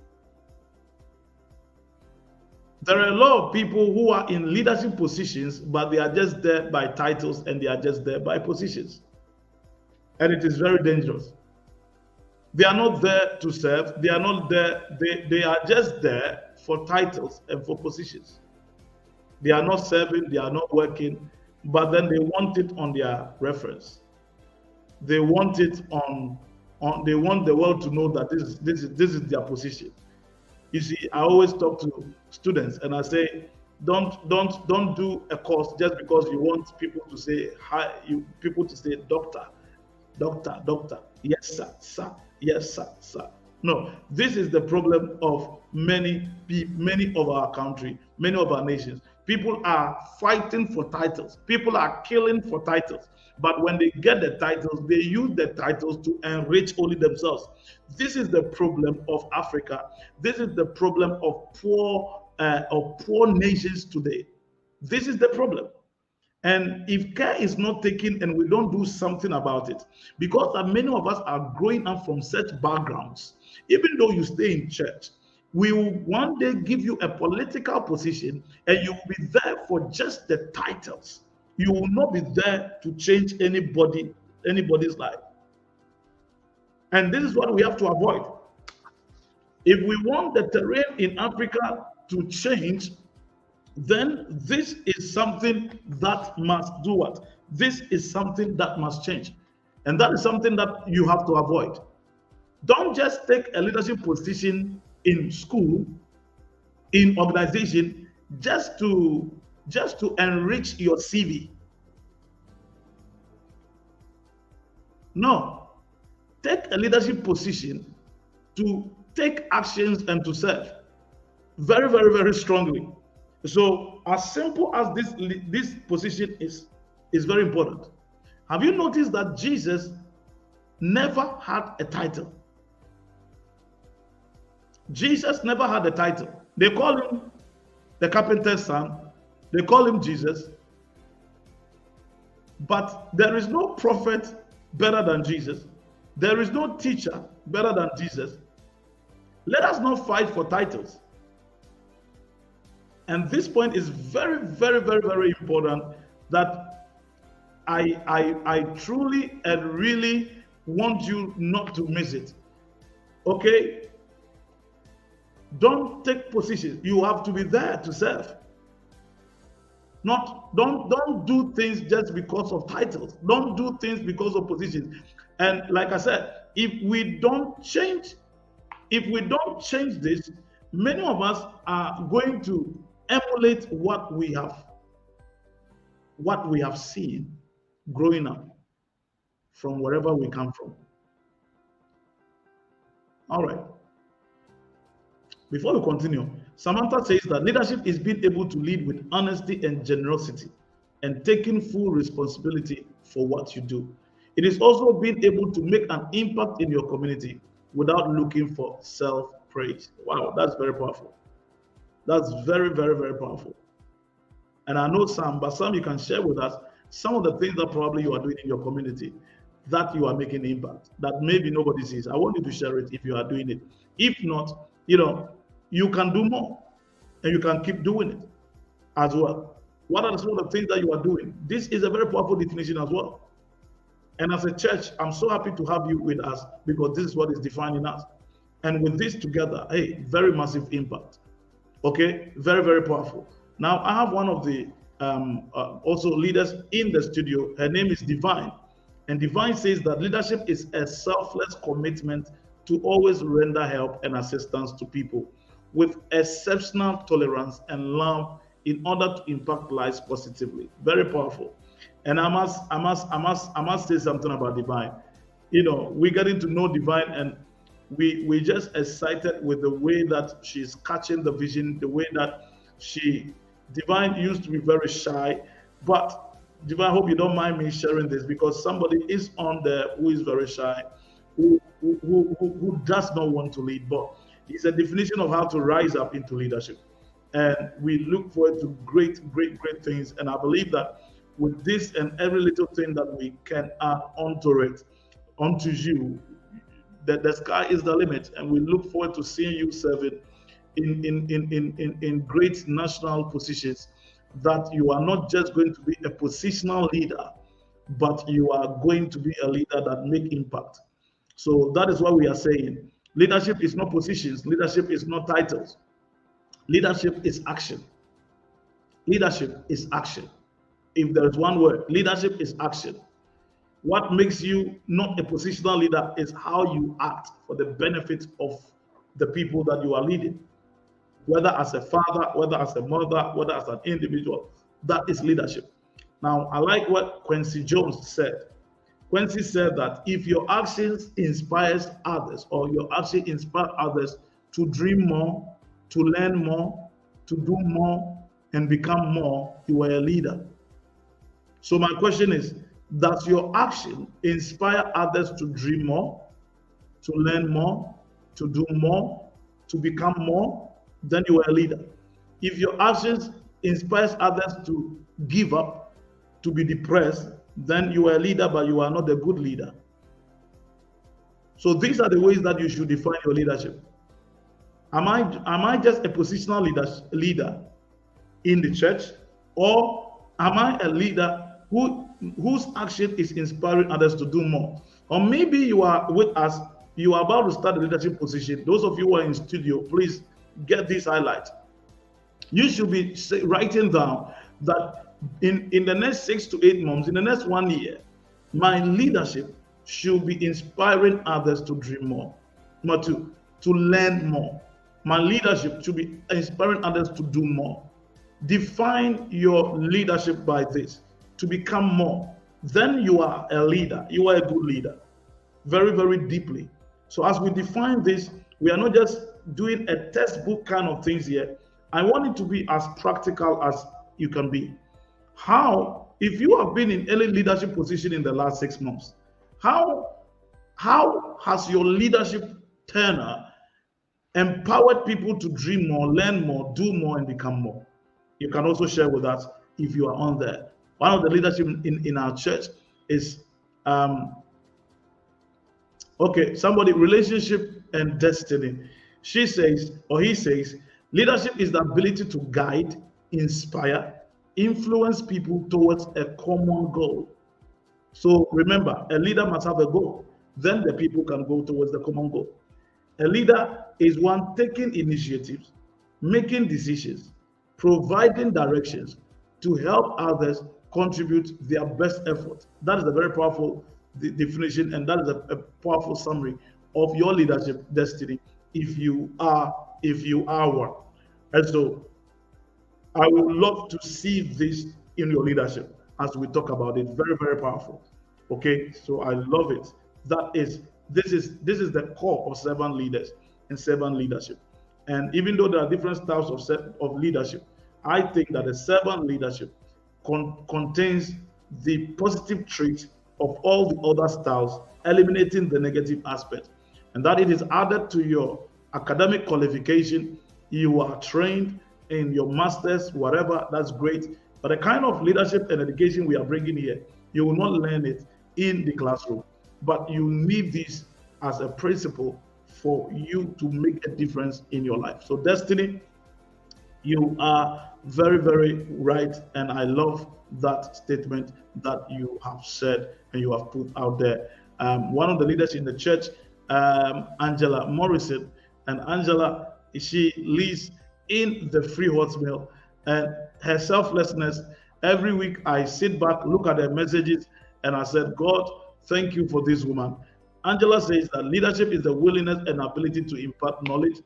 There are a lot of people who are in leadership positions, but they are just there by titles and they are just there by positions. And it is very dangerous. They are not there to serve. They are not there. They are just there for titles and for positions. They are not serving. They are not working. But then they want it on their reference. They want it on they want the world to know that this is their position. You see, I always talk to students and I say, don't do a course just because you want people to say hi, people to say doctor, yes sir, sir, yes sir, sir. No, this is the problem of many of our country, many of our nations. People are fighting for titles. People are killing for titles. But when they get the titles, they use the titles to enrich only themselves. This is the problem of Africa. This is the problem of poor nations today. This is the problem. And if care is not taken and we don't do something about it, because many of us are growing up from such backgrounds, even though you stay in church, we will one day give you a political position and you will be there for just the titles. You will not be there to change anybody's life. And this is what we have to avoid. If we want the terrain in Africa to change, then this is something that must do what? This is something that must change. And that is something that you have to avoid. Don't just take a leadership position in school, in organization, just to enrich your CV. No, take a leadership position to take actions and to serve very, very, very strongly. So as simple as this position is very important. Have you noticed that Jesus never had a title? Jesus never had a title. They call him the carpenter's son. They call him Jesus. But there is no prophet better than Jesus. There is no teacher better than Jesus. Let us not fight for titles. And this point is very, very, very, very important that I truly and really want you not to miss it. Okay? Don't take positions. You have to be there to serve. Not don't do things just because of titles. Don't do things because of positions. And like I said, if we don't change this, many of us are going to emulate what we have seen growing up from wherever we come from. All right. Before we continue, Samantha says that leadership is being able to lead with honesty and generosity and taking full responsibility for what you do. It is also being able to make an impact in your community without looking for self praise. Wow, that's very powerful. That's very, very, very powerful. And I know some, but some you can share with us some of the things that probably you are doing in your community that you are making impact that maybe nobody sees. I want you to share it if you are doing it. If not, you can do more and you can keep doing it as well. What are some of the things that you are doing? This is a very powerful definition as well. And as a church, I'm so happy to have you with us because this is what is defining us. And with this together, hey, very massive impact. Okay, very, very powerful. Now, I have one of the also leaders in the studio. Her name is Divine. And Divine says that leadership is a selfless commitment to always render help and assistance to people with exceptional tolerance and love in order to impact lives positively. Very powerful. And I must say something about Divine. We're getting to know Divine, and we just excited with the way that she's catching the vision, the way that Divine used to be very shy, but Divine, I hope you don't mind me sharing this because somebody is on there who is very shy, who does not want to lead, but it's a definition of how to rise up into leadership. And we look forward to great, great, great things. And I believe that with this and every little thing that we can add onto it, onto you, that the sky is the limit. And we look forward to seeing you serving in great national positions, that you are not just going to be a positional leader, but you are going to be a leader that make impact. So that is what we are saying. Leadership is not positions. Leadership is not titles. Leadership is action. Leadership is action. If there is one word, leadership is action. What makes you not a positional leader is how you act for the benefit of the people that you are leading. Whether as a father, whether as a mother, whether as an individual, that is leadership. Now, I like what Quincy Jones said. Quincy said that if your actions inspires others, or your action inspire others to dream more, to learn more, to do more, and become more, you are a leader. So my question is, does your action inspire others to dream more, to learn more, to do more, to become more? Then you are a leader. If your actions inspires others to give up, to be depressed, then you are a leader, but you are not a good leader. So these are the ways that you should define your leadership. Am I just a positional leader in the church, or am I a leader whose action is inspiring others to do more? Or maybe you are with us, you are about to start a leadership position. Those of you who are in studio, please get this highlight. You should be writing down that in the next 6 to 8 months, in the next 1 year, my leadership should be inspiring others to dream more. Number 2, to learn more. My leadership should be inspiring others to do more. Define your leadership by this, to become more. Then you are a leader. You are a good leader. Very, very deeply. So as we define this, we are not just doing a textbook kind of things here. I want it to be as practical as you can be. How, if you have been in any leadership position in the last 6 months, how has your leadership tenure empowered people to dream more, learn more, do more, and become more? You can also share with us if you are on there. One of the leadership in our church is somebody, relationship and destiny. She says, or he says, leadership is the ability to guide, inspire, influence people towards a common goal. So remember, a leader must have a goal. Then the people can go towards the common goal. A leader is one taking initiatives, making decisions, providing directions, to help others contribute their best effort. That is a very powerful definition, and that is a powerful summary of your leadership destiny if you are one. And so I would love to see this in your leadership as we talk about it. Very, very powerful. Okay, so I love it. That is this is the core of servant leaders and servant leadership. And even though there are different styles of leadership, I think that the servant leadership contains the positive traits of all the other styles, eliminating the negative aspect. And that it is added to your academic qualification. You are trained in your master's, whatever, that's great. But the kind of leadership and education we are bringing here, you will not learn it in the classroom. But you need this as a principle for you to make a difference in your life. So, Destiny, you are very, very right. And I love that statement that you have said and you have put out there. One of the leaders in the church, Angela Morrison, and Angela, she leads in the free hot meal, and her selflessness. Every week I sit back, look at her messages, and I said, God, thank you for this woman. Angela says that leadership is the willingness and ability to impart knowledge,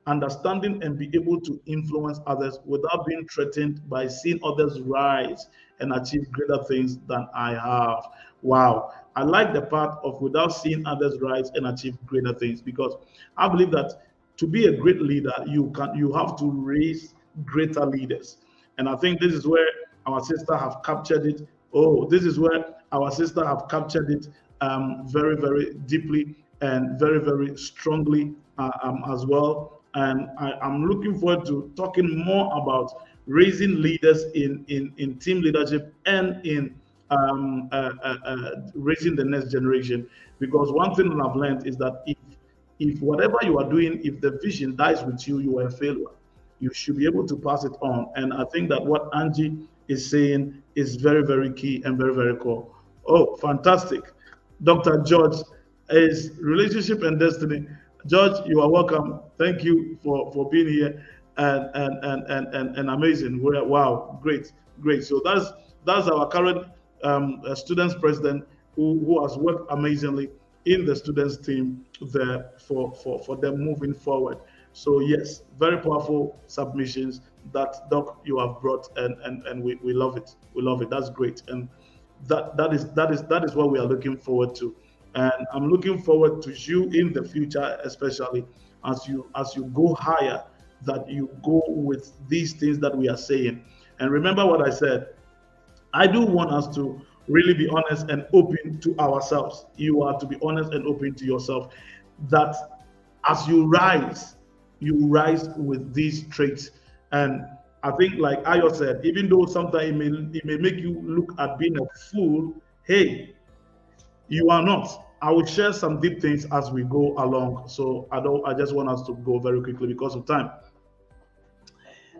understanding, and be able to influence others without being threatened by seeing others rise and achieve greater things than I have. Wow. I like the part of without seeing others rise and achieve greater things, because I believe that to be a great leader, you have to raise greater leaders. And I think this is where our sister have captured it. Oh, this is where our sister have captured it very, very deeply and very, very strongly as well. And I'm looking forward to talking more about raising leaders in team leadership and in raising the next generation. Because one thing I've learned is that if whatever you are doing, if the vision dies with you, you are a failure. You should be able to pass it on. And I think that what Angie is saying is very, very key and very, very cool. Oh, fantastic. Dr. George is relationship and destiny. George, you are welcome. Thank you for being here and amazing. Wow, great. So that's our current students president who has worked amazingly in the students team there for them moving forward. So yes, very powerful submissions that Doc you have brought, and we love it. We love it. That's great, and that is what we are looking forward to. And I'm looking forward to you in the future, especially as you go higher, that you go with these things that we are saying. And remember what I said. I do want us to really be honest and open to ourselves. You are to be honest and open to yourself, that as you rise with these traits. And I think, like Ayo said, even though sometimes it may make you look at being a fool, hey, you are not. I will share some deep things as we go along. So I just want us to go very quickly because of time.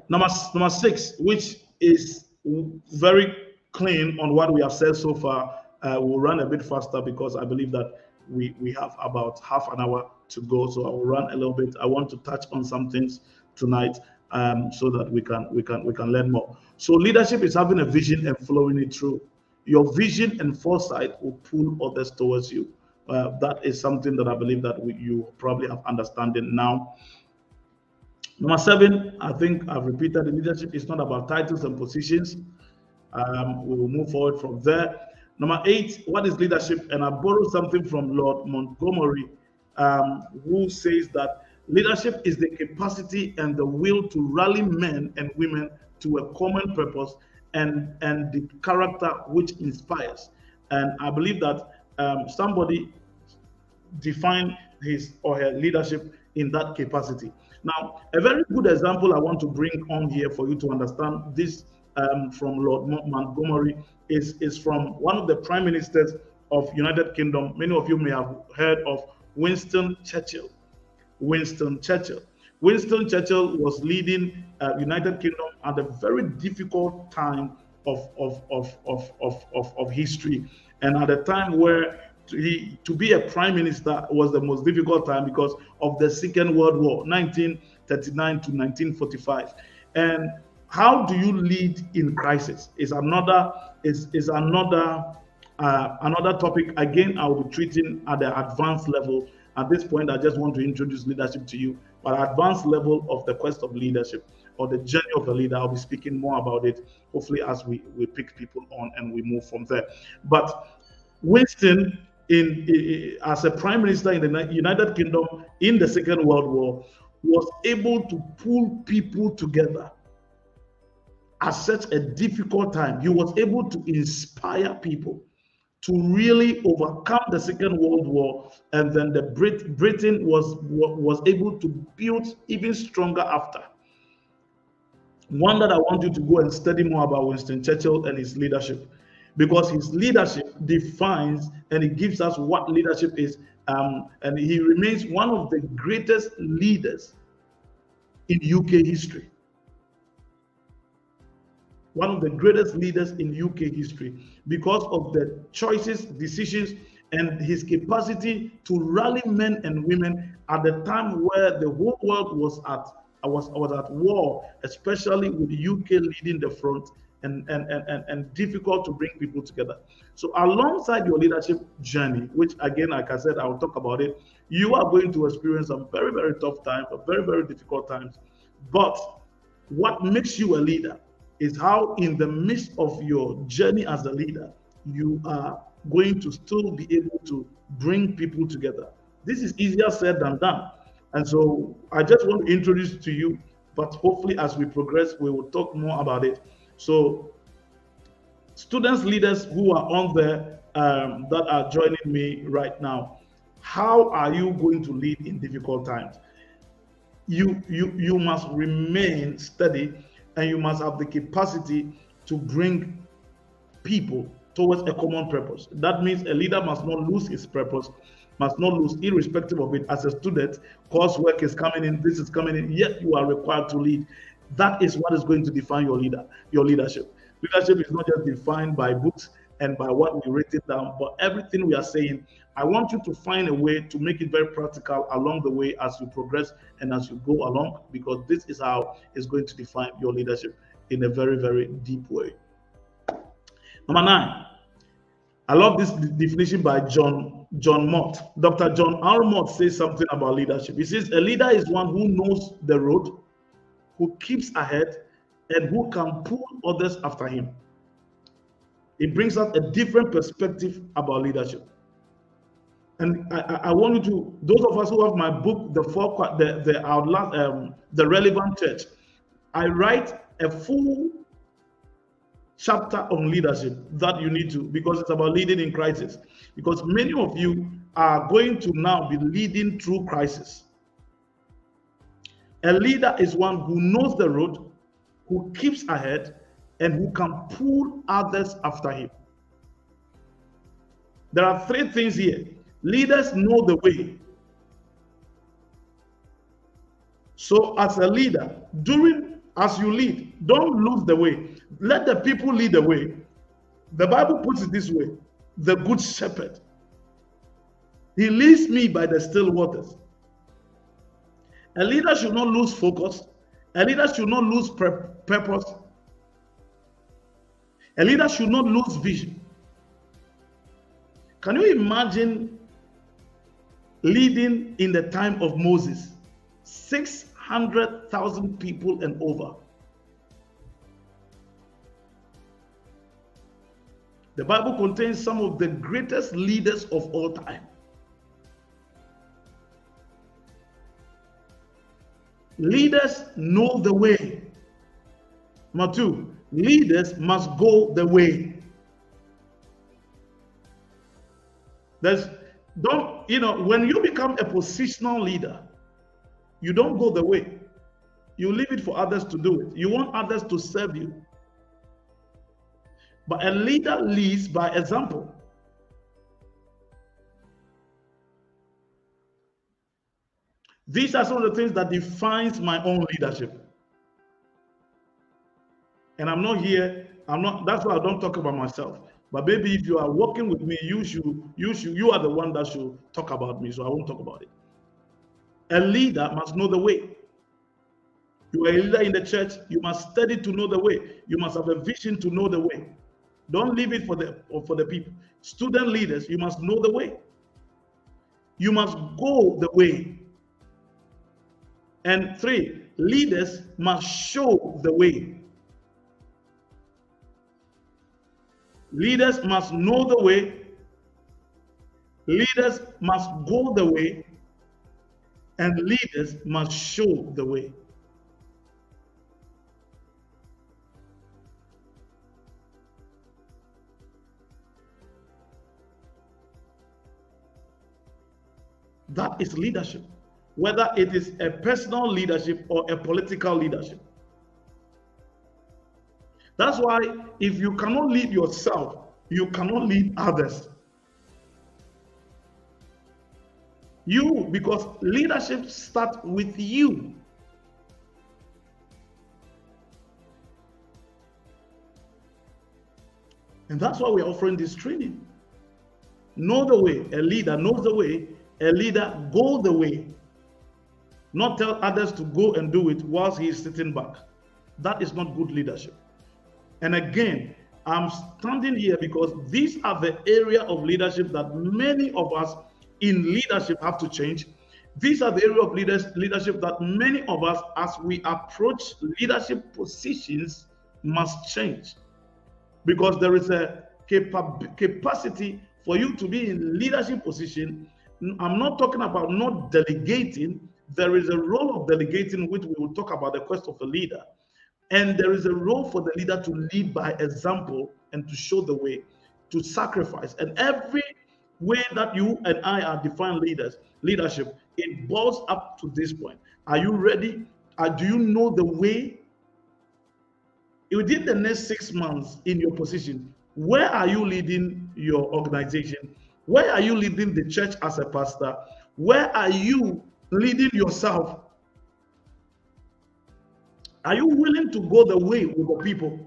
Number 6, which is very clean on what we have said so far. We'll run a bit faster because I believe that we have about half an hour to go. So I will run a little bit. I want to touch on some things tonight so that we can learn more. So leadership is having a vision and following it through. Your vision and foresight will pull others towards you. That is something that I believe that you probably have understanding now. Number 7, I think I've repeated, the leadership is not about titles and positions. We will move forward from there. Number 8, what is leadership? And I borrowed something from Lord Montgomery, who says that leadership is the capacity and the will to rally men and women to a common purpose and the character which inspires. And I believe that somebody defined his or her leadership in that capacity. Now, a very good example I want to bring on here for you to understand this from Lord Montgomery is from one of the prime ministers of United Kingdom. Many of you may have heard of Winston Churchill. Winston Churchill was leading United Kingdom at a very difficult time of history, and at a time where to be a prime minister was the most difficult time because of the Second World War, 1939 to 1945. And how do you lead in crisis? Is another topic. Again, I will be treating at the advanced level. At this point, I just want to introduce leadership to you. But advanced level of the quest of leadership or the journey of the leader, I'll be speaking more about it, hopefully, as we pick people on and we move from there. But Winston, as a prime minister in the United Kingdom in the Second World War, was able to pull people together at such a difficult time. He was able to inspire people to really overcome the Second World War, and then Britain was able to build even stronger after. One that I want you to go and study more about Winston Churchill and his leadership, because his leadership defines and it gives us what leadership is, and he remains one of the greatest leaders in UK history. One of the greatest leaders in UK history because of the choices, decisions, and his capacity to rally men and women at the time where the whole world was at war, especially with the UK leading the front, and difficult to bring people together. So alongside your leadership journey, which again, like I said, I will talk about it, you are going to experience some very, very tough times, very, very difficult times. But what makes you a leader is how in the midst of your journey as a leader, you are going to still be able to bring people together. This is easier said than done. And so I just want to introduce to you, but hopefully as we progress, we will talk more about it. So students, leaders who are on there that are joining me right now, how are you going to lead in difficult times? You must remain steady, and you must have the capacity to bring people towards a common purpose. That means a leader must not lose his purpose, must not lose, irrespective of it. As a student, coursework is coming in, this is coming in, yet you are required to lead. That is what is going to define your leadership. Leadership is not just defined by books and by what we write it down, but everything we are saying. I want you to find a way to make it very practical along the way as you progress and as you go along, because this is how it's going to define your leadership in a very, very deep way. Number 9, I love this definition by John Mott. Dr. John R. Mott says something about leadership. He says, a leader is one who knows the road, who keeps ahead, and who can pull others after him. It brings out a different perspective about leadership. And I want you to, those of us who have my book, the Relevant Church, I write a full chapter on leadership that you need to, because it's about leading in crisis. Because many of you are going to now be leading through crisis. A leader is one who knows the road, who keeps ahead, and who can pull others after him. There are 3 things here. Leaders know the way. So as a leader, as you lead, don't lose the way. Let the people lead the way. The Bible puts it this way: the good shepherd, he leads me by the still waters. A leader should not lose focus. A leader should not lose purpose. A leader should not lose vision. Can you imagine leading in the time of Moses? 600,000 people and over. The Bible contains some of the greatest leaders of all time. Leaders know the way. Number 2, leaders must go the way. When you become a positional leader, you don't go the way. You leave it for others to do it. You want others to serve you. But a leader leads by example. These are some of the things that defines my own leadership. And that's why I don't talk about myself. But maybe if you are working with me, you are the one that should talk about me, so I won't talk about it. A leader must know the way. You are a leader in the church. You must study to know the way. You must have a vision to know the way. Don't leave it for the people. Student leaders, you must know the way. You must go the way. And 3, leaders must show the way. Leaders must know the way. Leaders must go the way. And leaders must show the way. That is leadership, whether it is a personal leadership or a political leadership. That's why if you cannot lead yourself, you cannot lead others. Because leadership starts with you. And that's why we're offering this training. Know the way. A leader knows the way. A leader go the way. Not tell others to go and do it whilst he is sitting back. That is not good leadership. And again, I'm standing here because these are the area of leadership that many of us in leadership have to change. These are the area of leadership that many of us, as we approach leadership positions, must change. Because there is a capacity for you to be in leadership position. I'm not talking about not delegating. There is a role of delegating, which we will talk about, the quest of a leader. And there is a role for the leader to lead by example and to show the way, to sacrifice. And every way that you and I are defined leadership, it boils up to this point. Are you ready? Do you know the way? Within the next 6 months in your position, where are you leading your organization? Where are you leading the church as a pastor? Where are you leading yourself? Are you willing to go the way with the people?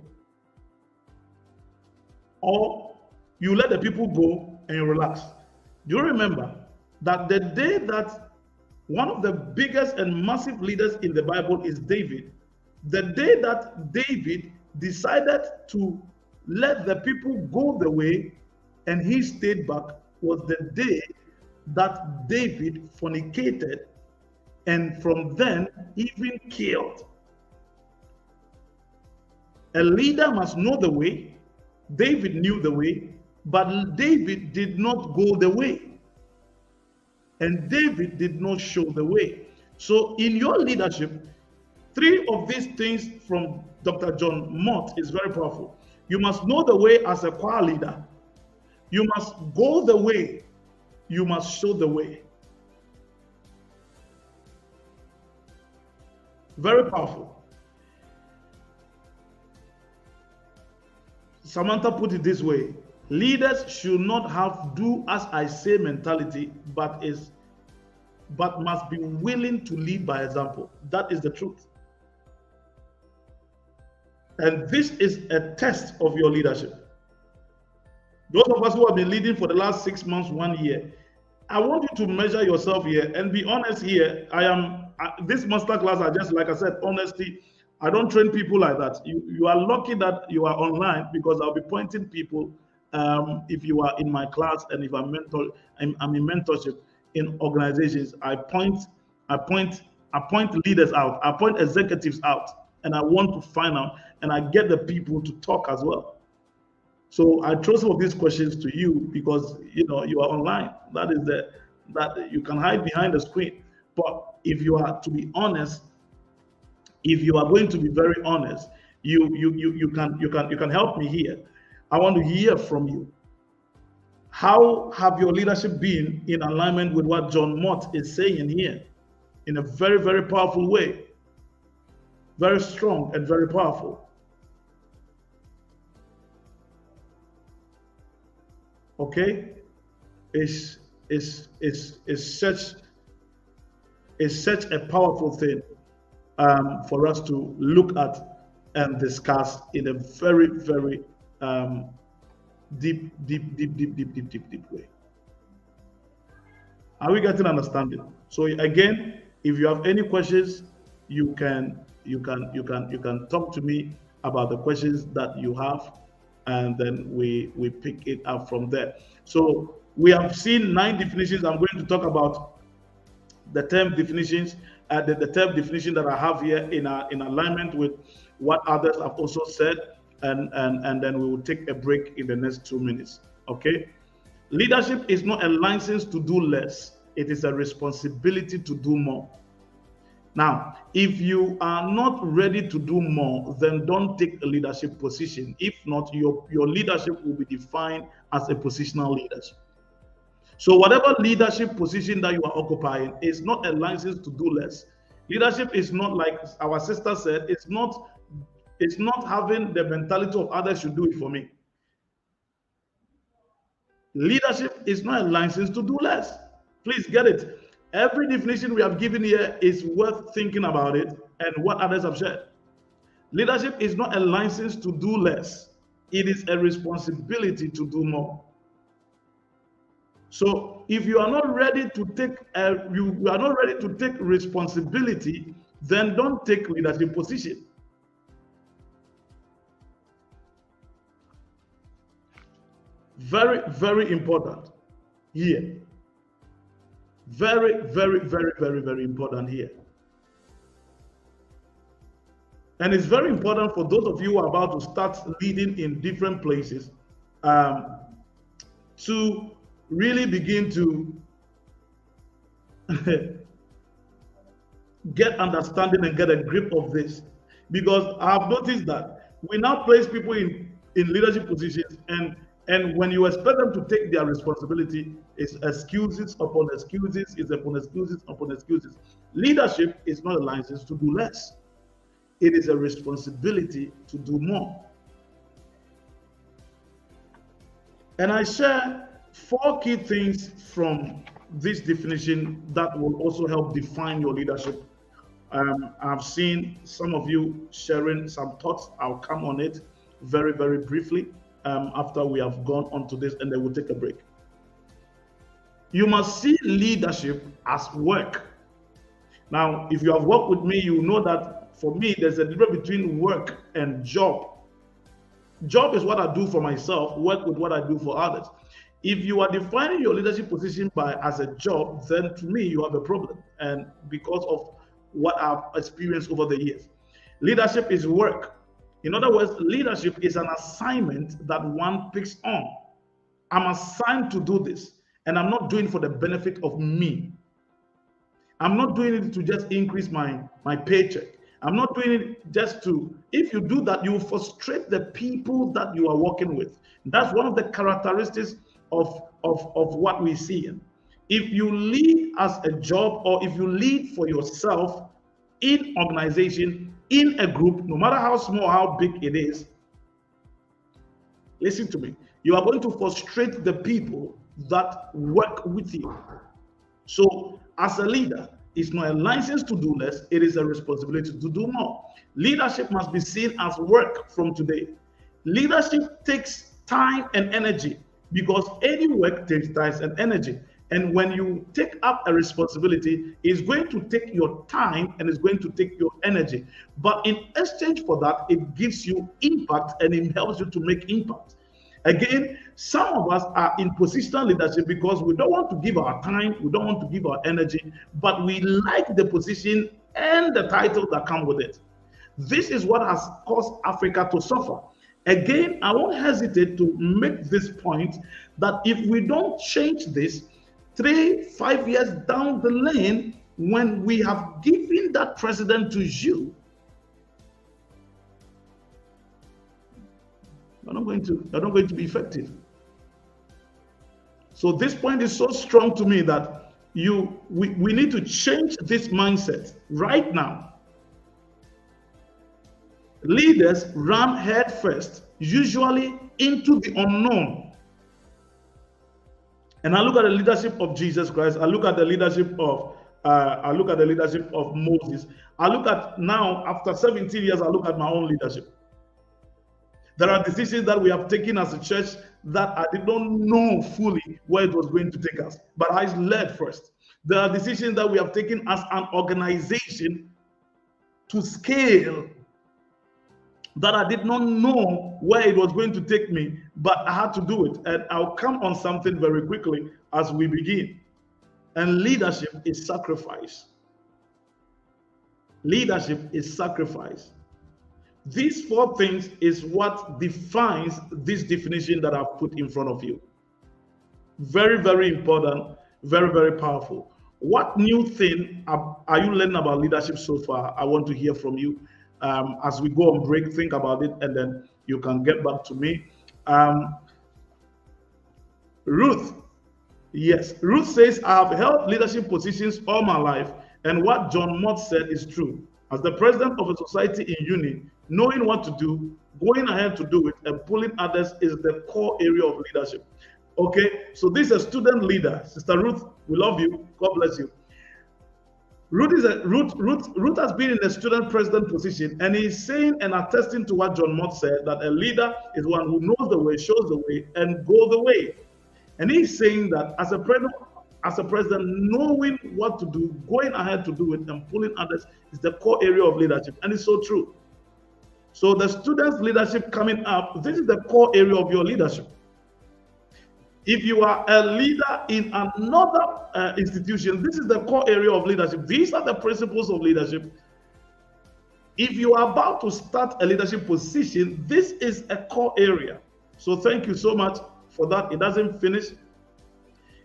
Or you let the people go and you relax? Do you remember that the day that one of the biggest and massive leaders in the Bible is David, the day that David decided to let the people go the way and he stayed back was the day that David fornicated and from then even killed. A leader must know the way. David knew the way, but David did not go the way. And David did not show the way. So in your leadership, 3 of these things from Dr. John Mott is very powerful. You must know the way as a choir leader. You must go the way. You must show the way. Very powerful. Samantha put it this way: leaders should not have do as I say mentality, but must be willing to lead by example. That is the truth. And this is a test of your leadership. Those of us who have been leading for the last 6 months, 1 year, I want you to measure yourself here and be honest here. This masterclass, like I said, honesty. I don't train people like that. You are lucky that you are online, because I'll be pointing people. If you are in my class and if I'm in mentorship in organizations, I point leaders out, I point executives out, and I want to find out, and I get the people to talk as well. So I throw some of these questions to you because you are online. That you can hide behind the screen. But if you are to be honest, if you are going to be very honest, you can help me here. I want to hear from you. How have your leadership been in alignment with what John Mott is saying here, in a very, very powerful way? Very strong and very powerful. Okay, it's such a powerful thing for us to look at and discuss in a very, very deep way. Are we getting understanding? So again, if you have any questions, you can you can talk to me about the questions that you have, and then we pick it up from there. So we have seen 9 definitions. I'm going to talk about the term definitions, the term definition that I have here in alignment with what others have also said, and then we will take a break in the next 2 minutes. Okay. Leadership is not a license to do less. It is a responsibility to do more. Now, if you are not ready to do more, then don't take a leadership position. If not, your leadership will be defined as a positional leadership. So whatever leadership position that you are occupying is not a license to do less. Leadership is not, like our sister said, it's not having the mentality of others should do it for me. Leadership is not a license to do less. Please get it. Every definition we have given here is worth thinking about it and what others have shared. Leadership is not a license to do less. It is a responsibility to do more. So if you are not ready to take responsibility, then don't take leadership position. Very, very important here. Very, very, very, very, very important here. And it's very important for those of you who are about to start leading in different places, to really begin to get understanding and get a grip of this. Because I've noticed that we now place people in leadership positions, and when you expect them to take their responsibility, it's excuses upon excuses, it's upon excuses upon excuses. Leadership is not a license to do less. It is a responsibility to do more. And I share 4 key things from this definition that will also help define your leadership. I've seen some of you sharing some thoughts. I'll come on it very, very briefly after we have gone on to this, and then we'll take a break. You must see leadership as work. Now, if you have worked with me, you know that for me, there's a difference between work and job. Job is what I do for myself, work with what I do for others. If you are defining your leadership position as a job, then to me, you have a problem. And because of what I've experienced over the years, leadership is work. In other words, leadership is an assignment that one picks on. I'm assigned to do this, and I'm not doing it for the benefit of me. I'm not doing it to just increase my paycheck. I'm not doing it just to, if you do that, you will frustrate the people that you are working with. That's one of the characteristics of what we see. If you lead as a job, or if you lead for yourself in organization, in a group, no matter how small, how big it is, listen to me, you are going to frustrate the people that work with you. So as a leader, it's not a license to do less, it is a responsibility to do more. Leadership must be seen as work from today. Leadership takes time and energy, because any work takes time and energy. And when you take up a responsibility, it's going to take your time and it's going to take your energy. But in exchange for that, it gives you impact and it helps you to make impact. Again, some of us are in positional leadership because we don't want to give our time, we don't want to give our energy, but we like the position and the title that come with it. This is what has caused Africa to suffer. Again, I won't hesitate to make this point that if we don't change this, 3-5 years down the lane, when we have given that president to you, you're not going to be effective. So this point is so strong to me that we need to change this mindset right now. Leaders run head first, usually into the unknown. And I look at the leadership of Jesus Christ. I look at the leadership of Moses. I look at now, after 17 years, I look at my own leadership. There are decisions that we have taken as a church that I did not know fully where it was going to take us, but I led first. There are decisions that we have taken as an organization to scale that I did not know where it was going to take me, but I had to do it. And I'll come on something very quickly as we begin. And leadership is sacrifice. Leadership is sacrifice. These four things is what defines this definition that I've put in front of you. Very, very important, very, very powerful. What new thing are you learning about leadership so far? I want to hear from you. As we go on break, think about it, and then you can get back to me. Ruth, yes, Ruth says, I have held leadership positions all my life, and what John Mott said is true. As the president of a society in uni, knowing what to do, going ahead to do it, and pulling others is the core area of leadership. Okay, so this is a student leader. Sister Ruth, we love you. God bless you. Ruth has been in a student president position, and he's saying and attesting to what John Mott said, that a leader is one who knows the way, shows the way, and goes the way. And he's saying that as a president, knowing what to do, going ahead to do it, and pulling others is the core area of leadership. And it's so true. So the students' leadership coming up, this is the core area of your leadership. If you are a leader in another institution, this is the core area of leadership. These are the principles of leadership. If you are about to start a leadership position, this is a core area. So thank you so much for that. It doesn't finish.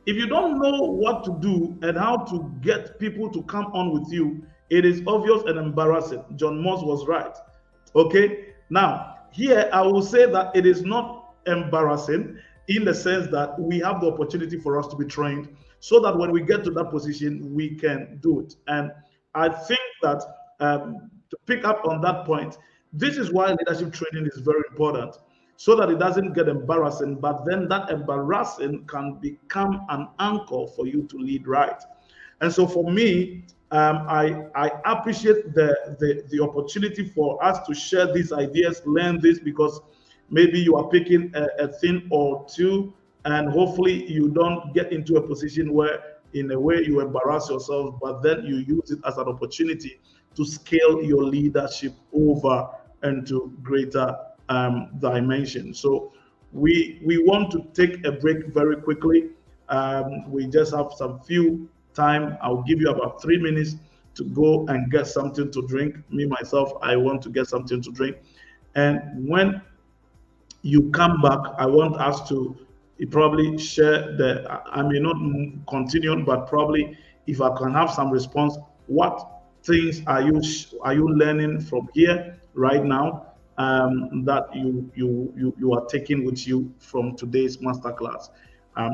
If you don't know what to do and how to get people to come on with you, it is obvious and embarrassing. John Moss was right. Okay. Now, here I will say that it is not embarrassing, in the sense that we have the opportunity for us to be trained so that when we get to that position, we can do it. And I think that to pick up on that point, this is why leadership training is very important, so that it doesn't get embarrassing, but then that embarrassing can become an anchor for you to lead right. And so for me, I appreciate the opportunity for us to share these ideas, learn this, because maybe you are picking a thing or two, and hopefully you don't get into a position where in a way you embarrass yourself, but then you use it as an opportunity to scale your leadership over into greater dimensions. So we want to take a break very quickly. We just have some few time. I'll give you about 3 minutes to go and get something to drink. Me, myself, I want to get something to drink. And when you come back, I want us to probably share I may not continue, but probably if I can have some response, what things are you learning from here right now that you are taking with you from today's masterclass?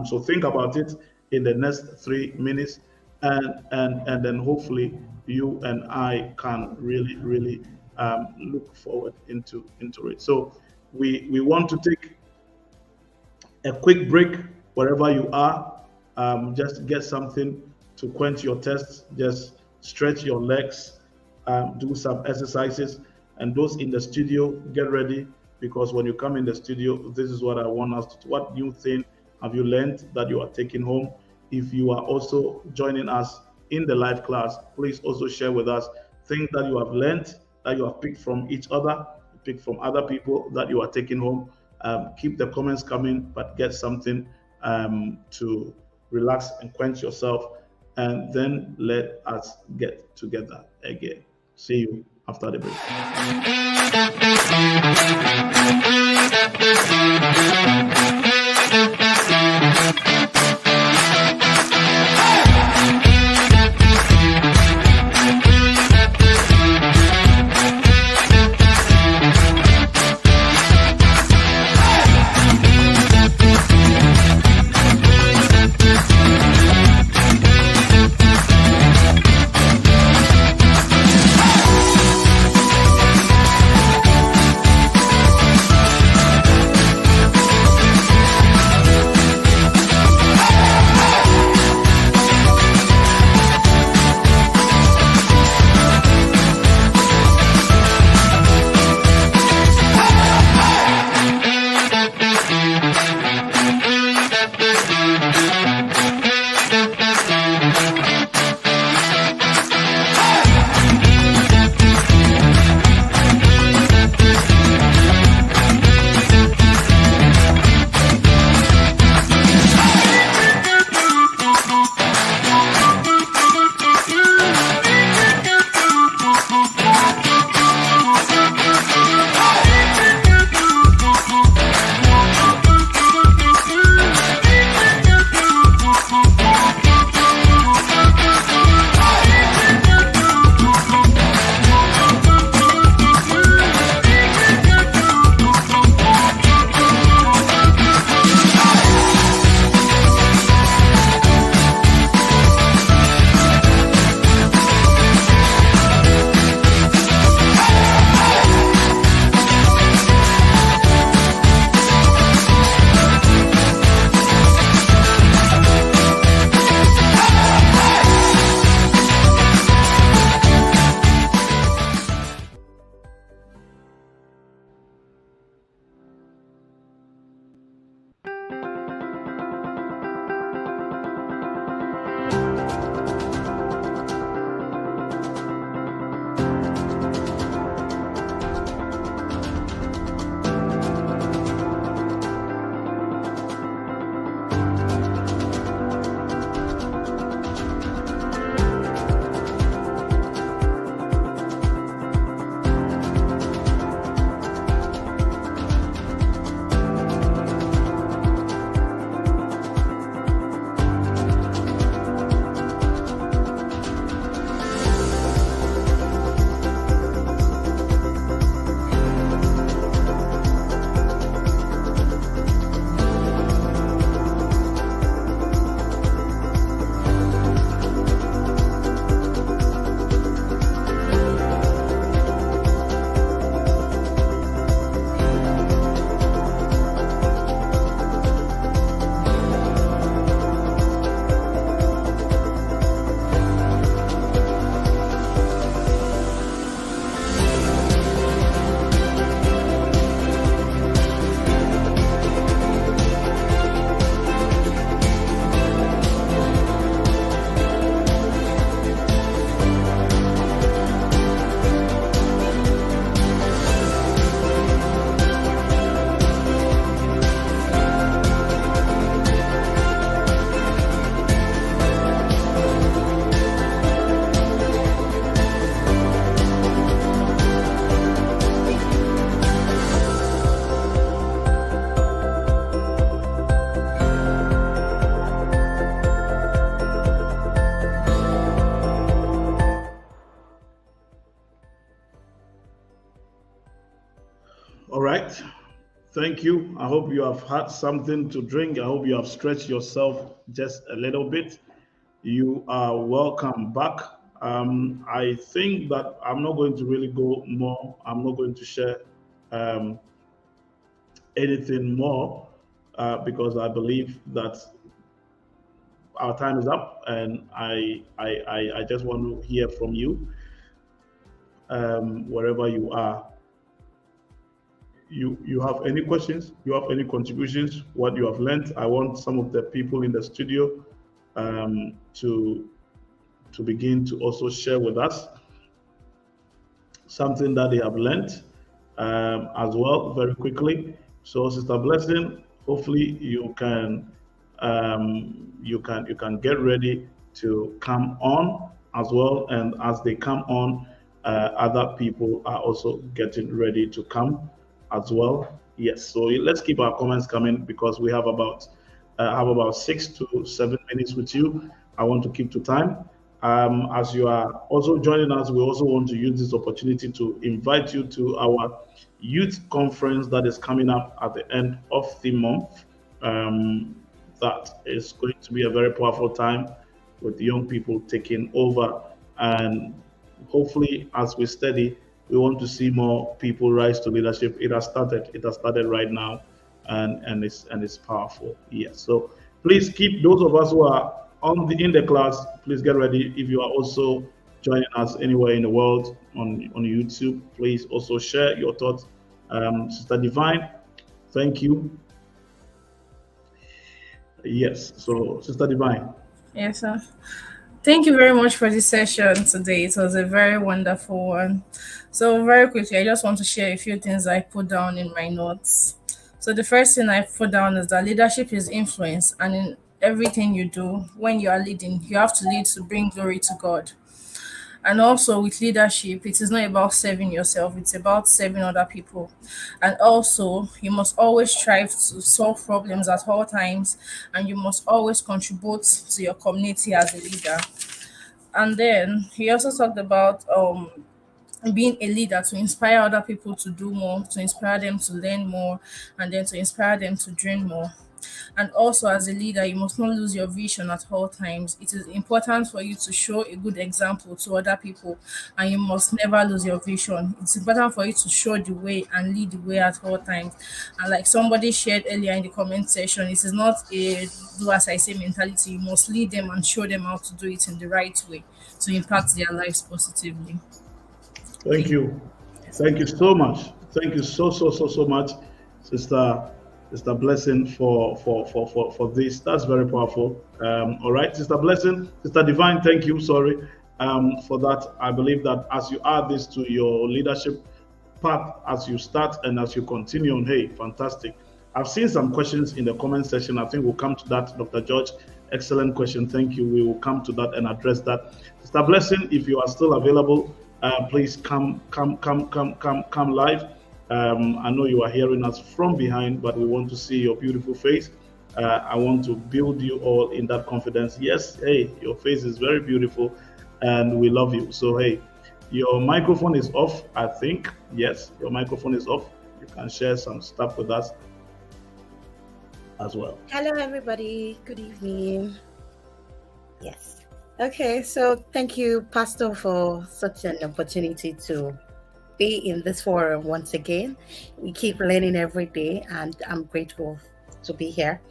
So think about it in the next 3 minutes, and then hopefully you and I can really look forward into it. So we want to take a quick break wherever you are. Just get something to quench your thirst. Just stretch your legs, do some exercises, and those in the studio, get ready, because when you come in the studio, this is what I want us to do. What new thing have you learned that you are taking home? If you are also joining us in the live class, please also share with us things that you have learned, that you have picked from each other, pick from other people that you are taking home. Keep the comments coming, but get something to relax and quench yourself, and then let us get together again. See you after the break. Thank you. I hope you have had something to drink. I hope you have stretched yourself just a little bit. You are welcome back. I think that I'm not going to really go more. I'm not going to share um, anything more because I believe that our time is up, and I just want to hear from you wherever you are. You have any questions? You have any contributions? What you have learned? I want some of the people in the studio to begin to also share with us something that they have learned as well very quickly. So, Sister Blessing, hopefully you can get ready to come on as well, and as they come on, other people are also getting ready to come as well. Yes, so let's keep our comments coming because we have about 6 to 7 minutes with you. I want to keep to time. As you are also joining us, we also want to use this opportunity to invite you to our youth conference that is coming up at the end of the month. Um, that is going to be a very powerful time with young people taking over. And hopefully, as we study, we want to see more people rise to leadership. It has started. It has started right now, and it's powerful. Yes. So please keep those of us who are in the class. Please get ready. If you are also joining us anywhere in the world on YouTube, please also share your thoughts. Sister Divine, thank you. Yes. So Sister Divine. Yes, sir. Thank you very much for this session today. It was a very wonderful one. So, very quickly, I just want to share a few things I put down in my notes. So, the first thing I put down is that leadership is influence, and in everything you do, when you are leading, you have to lead to bring glory to God. And also with leadership, it is not about serving yourself, it's about serving other people. And also, you must always strive to solve problems at all times, and you must always contribute to your community as a leader. And then he also talked about being a leader to inspire other people to do more, to inspire them to learn more, and then to inspire them to dream more. And also, as a leader, you must not lose your vision at all times. It is important for you to show a good example to other people, and you must never lose your vision. It's important for you to show the way and lead the way at all times. And like somebody shared earlier in the comment section, it is not a do as I say mentality. You must lead them and show them how to do it in the right way to impact their lives positively. Thank you. Thank you so much. Thank you so much, Sister Sister Blessing for this. That's very powerful. All right, Sister Blessing, Sister Divine, thank you. Sorry for that. I believe that as you add this to your leadership path, as you start and as you continue on, hey, fantastic. I've seen some questions in the comment section. I think we'll come to that, Dr. George. Excellent question. Thank you. We will come to that and address that. Sister Blessing, if you are still available, please come live. I know you are hearing us from behind, but we want to see your beautiful face. I want to build you all in that confidence. Yes, hey, your face is very beautiful and we love you. So, hey, your microphone is off, I think. Yes, your microphone is off. You can share some stuff with us as well. Hello, everybody. Good evening. Yes. Okay, so thank you, Pastor, for such an opportunity to be in this forum once again. We keep learning every day, and I'm grateful to be here.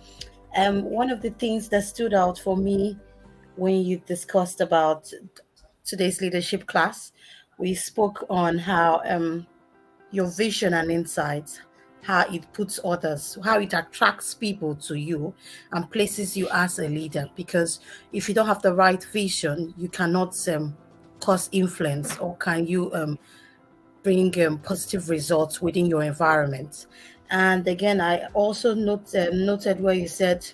One of the things that stood out for me when you discussed about today's leadership class, we spoke on how your vision and insights, how it puts others, how it attracts people to you and places you as a leader. Because if you don't have the right vision, you cannot cause influence, or can you bring positive results within your environment. And again, I also noted where you said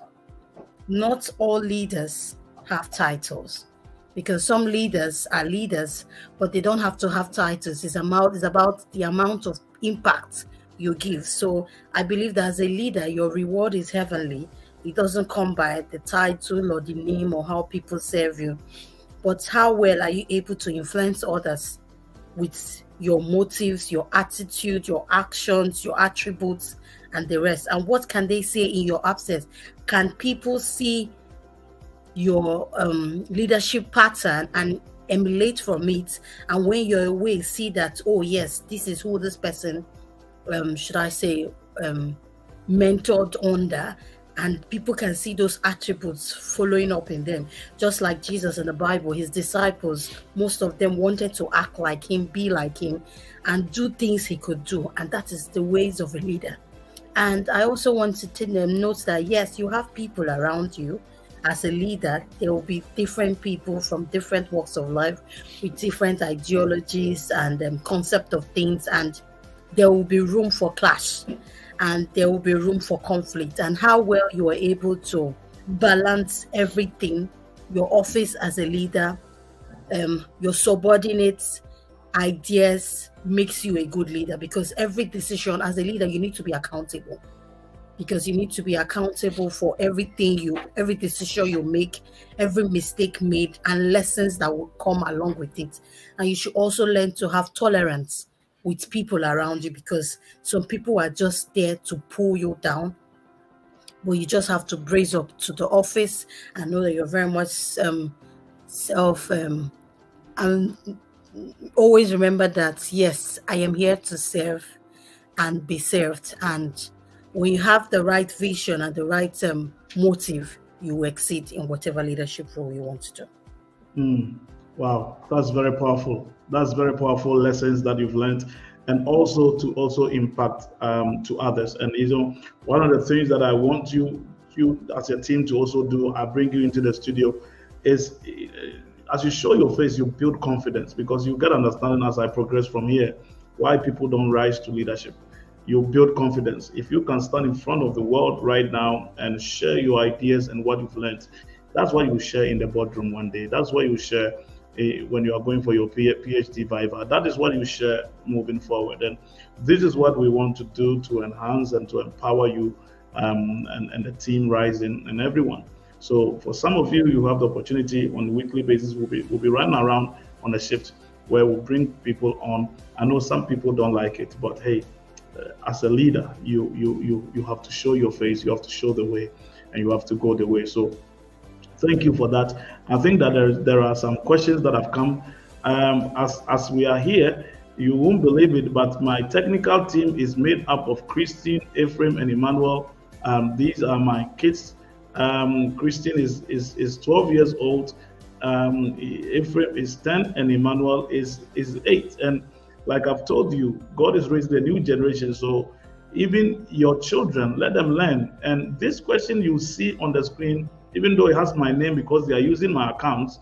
not all leaders have titles, because some leaders are leaders, but they don't have to have titles. It's about the amount of impact you give. So I believe that as a leader, your reward is heavenly. It doesn't come by the title or the name or how people serve you, but how well are you able to influence others with your motives, your attitude, your actions, your attributes, and the rest. And what can they say in your absence? Can people see your leadership pattern and emulate from it? And when you're away, see that, oh yes, this is who this person, should I say, mentored under, and people can see those attributes following up in them. Just like Jesus in the Bible, his disciples, most of them wanted to act like him, be like him, and do things he could do. And that is the ways of a leader. And I also want to take them note that yes, you have people around you. As a leader, there will be different people from different walks of life with different ideologies and concept of things, and there will be room for clash, and there will be room for conflict. And how well you are able to balance everything, your office as a leader, your subordinates, ideas, makes you a good leader. Because every decision as a leader, you need to be accountable. Because you need to be accountable for every decision you make, every mistake made, and lessons that will come along with it. And you should also learn to have tolerance with people around you, because some people are just there to pull you down. But you just have to brace up to the office and know that you're very much and always remember that, yes, I am here to serve and be served. And when you have the right vision and the right motive, you will exceed in whatever leadership role you want to do. Wow, that's very powerful. That's very powerful lessons that you've learned, and also to impact to others. And one of the things that I want you as a team to also do, I bring you into the studio, is as you show your face, you build confidence, because you get understanding as I progress from here why people don't rise to leadership. You build confidence. If you can stand in front of the world right now and share your ideas and what you've learned, that's what you share in the boardroom one day. That's what you share when you are going for your PhD viva. That is what you share moving forward. And this is what we want to do to enhance and to empower you and the team rising and everyone. So for some of you, you have the opportunity on a weekly basis. We'll be running around on a shift where we'll bring people on. I know some people don't like it, but hey, as a leader, you have to show your face, you have to show the way, and you have to go the way. So thank you for that. I think that there are some questions that have come. As we are here, you won't believe it, but my technical team is made up of Christine, Ephraim, and Emmanuel. These are my kids. Christine is 12 years old. Ephraim is 10, and Emmanuel is 8. And like I've told you, God is raising a new generation. So even your children, let them learn. And this question you see on the screen, even though it has my name because they are using my accounts,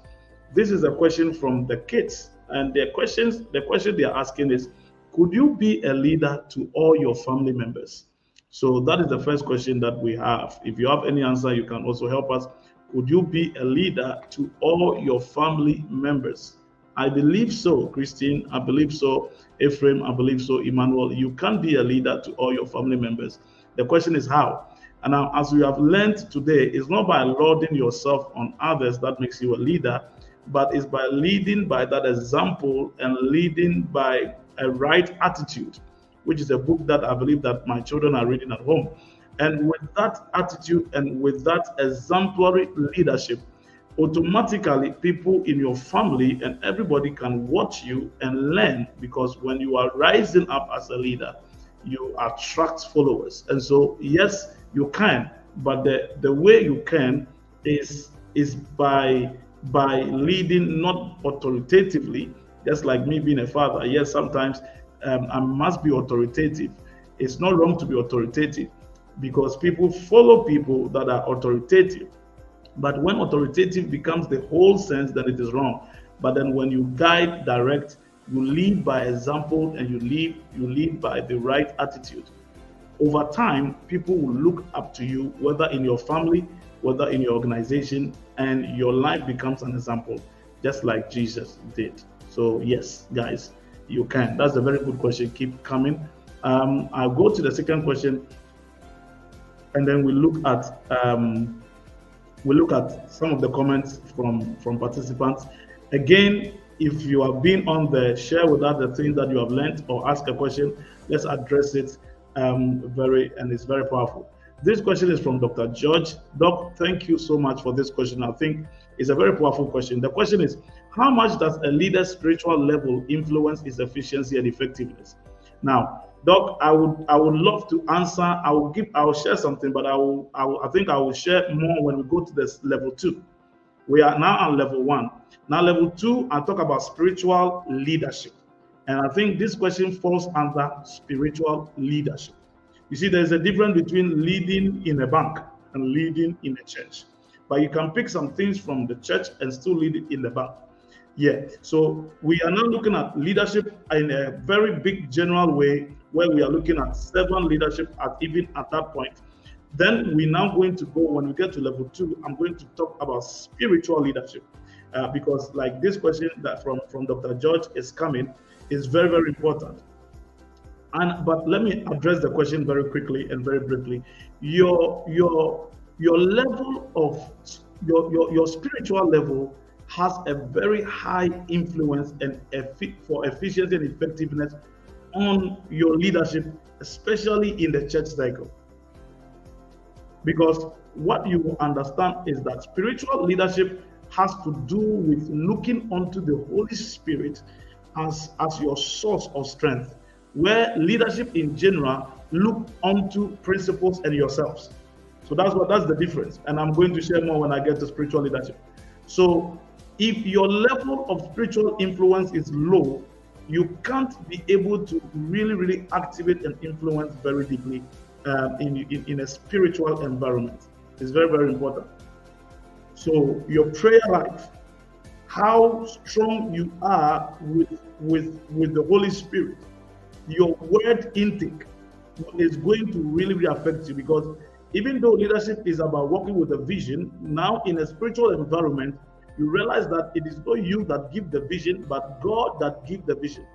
this is a question from the kids. And the question they are asking is, could you be a leader to all your family members? So that is the first question that we have. If you have any answer, you can also help us. Could you be a leader to all your family members? I believe so, Christine. I believe so, Ephraim. I believe so, Emmanuel. You can be a leader to all your family members. The question is how. And now, as we have learned today, it's not by lauding yourself on others that makes you a leader, but it's by leading by that example and leading by a right attitude, which is a book that I believe that my children are reading at home. And with that attitude and with that exemplary leadership, automatically people in your family and everybody can watch you and learn, because when you are rising up as a leader, you attract followers. And so, yes, you can, but the way you can is by leading, not authoritatively, just like me being a father. Yes, sometimes I must be authoritative. It's not wrong to be authoritative, because people follow people that are authoritative. But when authoritative becomes the whole sense, then it is wrong. But then when you guide, direct, you lead by example, and you lead by the right attitude. Over time, people will look up to you, whether in your family, whether in your organization, and your life becomes an example, just like Jesus did. So yes, guys, you can. That's a very good question. Keep coming. I'll go to the second question, and then we look at some of the comments from participants. Again, if you have been on there, share with us the things that you have learned or ask a question. Let's address it and it's very powerful. This question is from Dr. George. Doc, thank you so much for this question. I think it's a very powerful question. The question is, how much does a leader's spiritual level influence his efficiency and effectiveness? Now, Doc, I would love to answer. I'll share something, but I think I will share more when we go to this level 2. We are now on level 1. Now, level 2, I'll talk about spiritual leadership. And I think this question falls under spiritual leadership. You see, there's a difference between leading in a bank and leading in a church. But you can pick some things from the church and still lead it in the bank. Yeah, so we are now looking at leadership in a very big general way, where we are looking at servant leadership even at that point. Then we're now going to go, when we get to level 2, I'm going to talk about spiritual leadership. Because like this question that from Dr. George is coming is very, very important. But let me address the question very quickly and very briefly. Your level of your spiritual level has a very high influence and for efficiency and effectiveness on your leadership, especially in the church cycle. Because what you will understand is that spiritual leadership has to do with looking onto the Holy Spirit as your source of strength, where leadership in general look onto principles and yourselves. So that's the difference. And I'm going to share more when I get to spiritual leadership. So if your level of spiritual influence is low, you can't be able to really activate and influence very deeply in a spiritual environment. It's very, very important. So your prayer life, how strong you are with the Holy Spirit, your word intake is going to really affect you, because even though leadership is about working with a vision, now in a spiritual environment, you realize that it is not you that give the vision, but God that give the vision.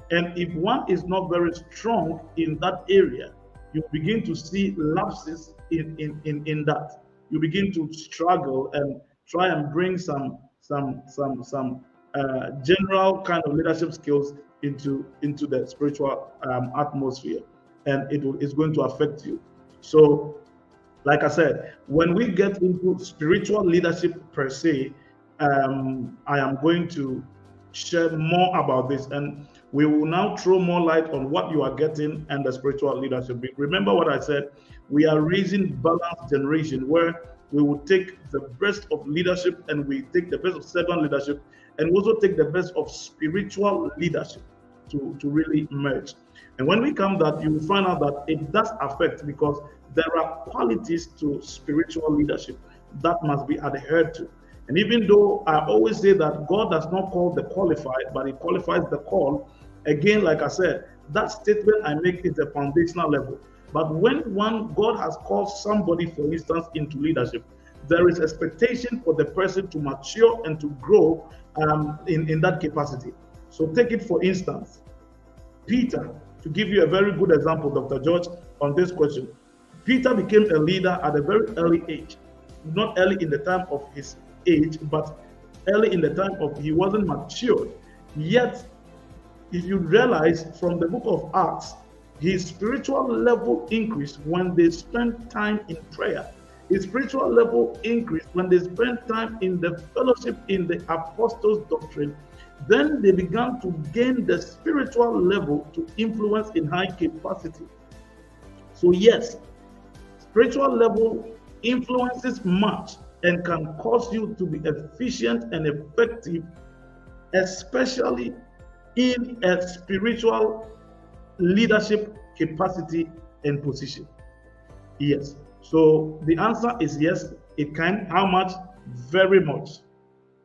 And if one is not very strong in that area, you begin to see lapses in that. You begin to struggle and try and bring some general kind of leadership skills into the spiritual atmosphere, and it's going to affect you. So, like I said, when we get into spiritual leadership per se, I am going to share more about this, and we will now throw more light on what you are getting and the spiritual leadership. Remember what I said, we are raising balanced generation, where we will take the best of leadership and we take the best of servant leadership, and we also take the best of spiritual leadership to really merge. And when we come that, you will find out that it does affect, because there are qualities to spiritual leadership that must be adhered to. And even though I always say that God does not call the qualified, but He qualifies the call, again, like I said, that statement I make is a foundational level. But when God has called somebody, for instance, into leadership, there is expectation for the person to mature and to grow in that capacity. So take it for instance, Peter, to give you a very good example, Dr. George, on this question. Peter became a leader at a very early age, not early in the time of his age, but early in the time of he wasn't matured. Yet, if you realize from the book of Acts, his spiritual level increased when they spent time in prayer. His spiritual level increased when they spent time in the fellowship in the apostles' doctrine. Then they began to gain the spiritual level to influence in high capacity. So yes, spiritual level influences much and can cause you to be efficient and effective, especially in a spiritual leadership capacity and position. Yes. So the answer is yes, it can. How much? Very much.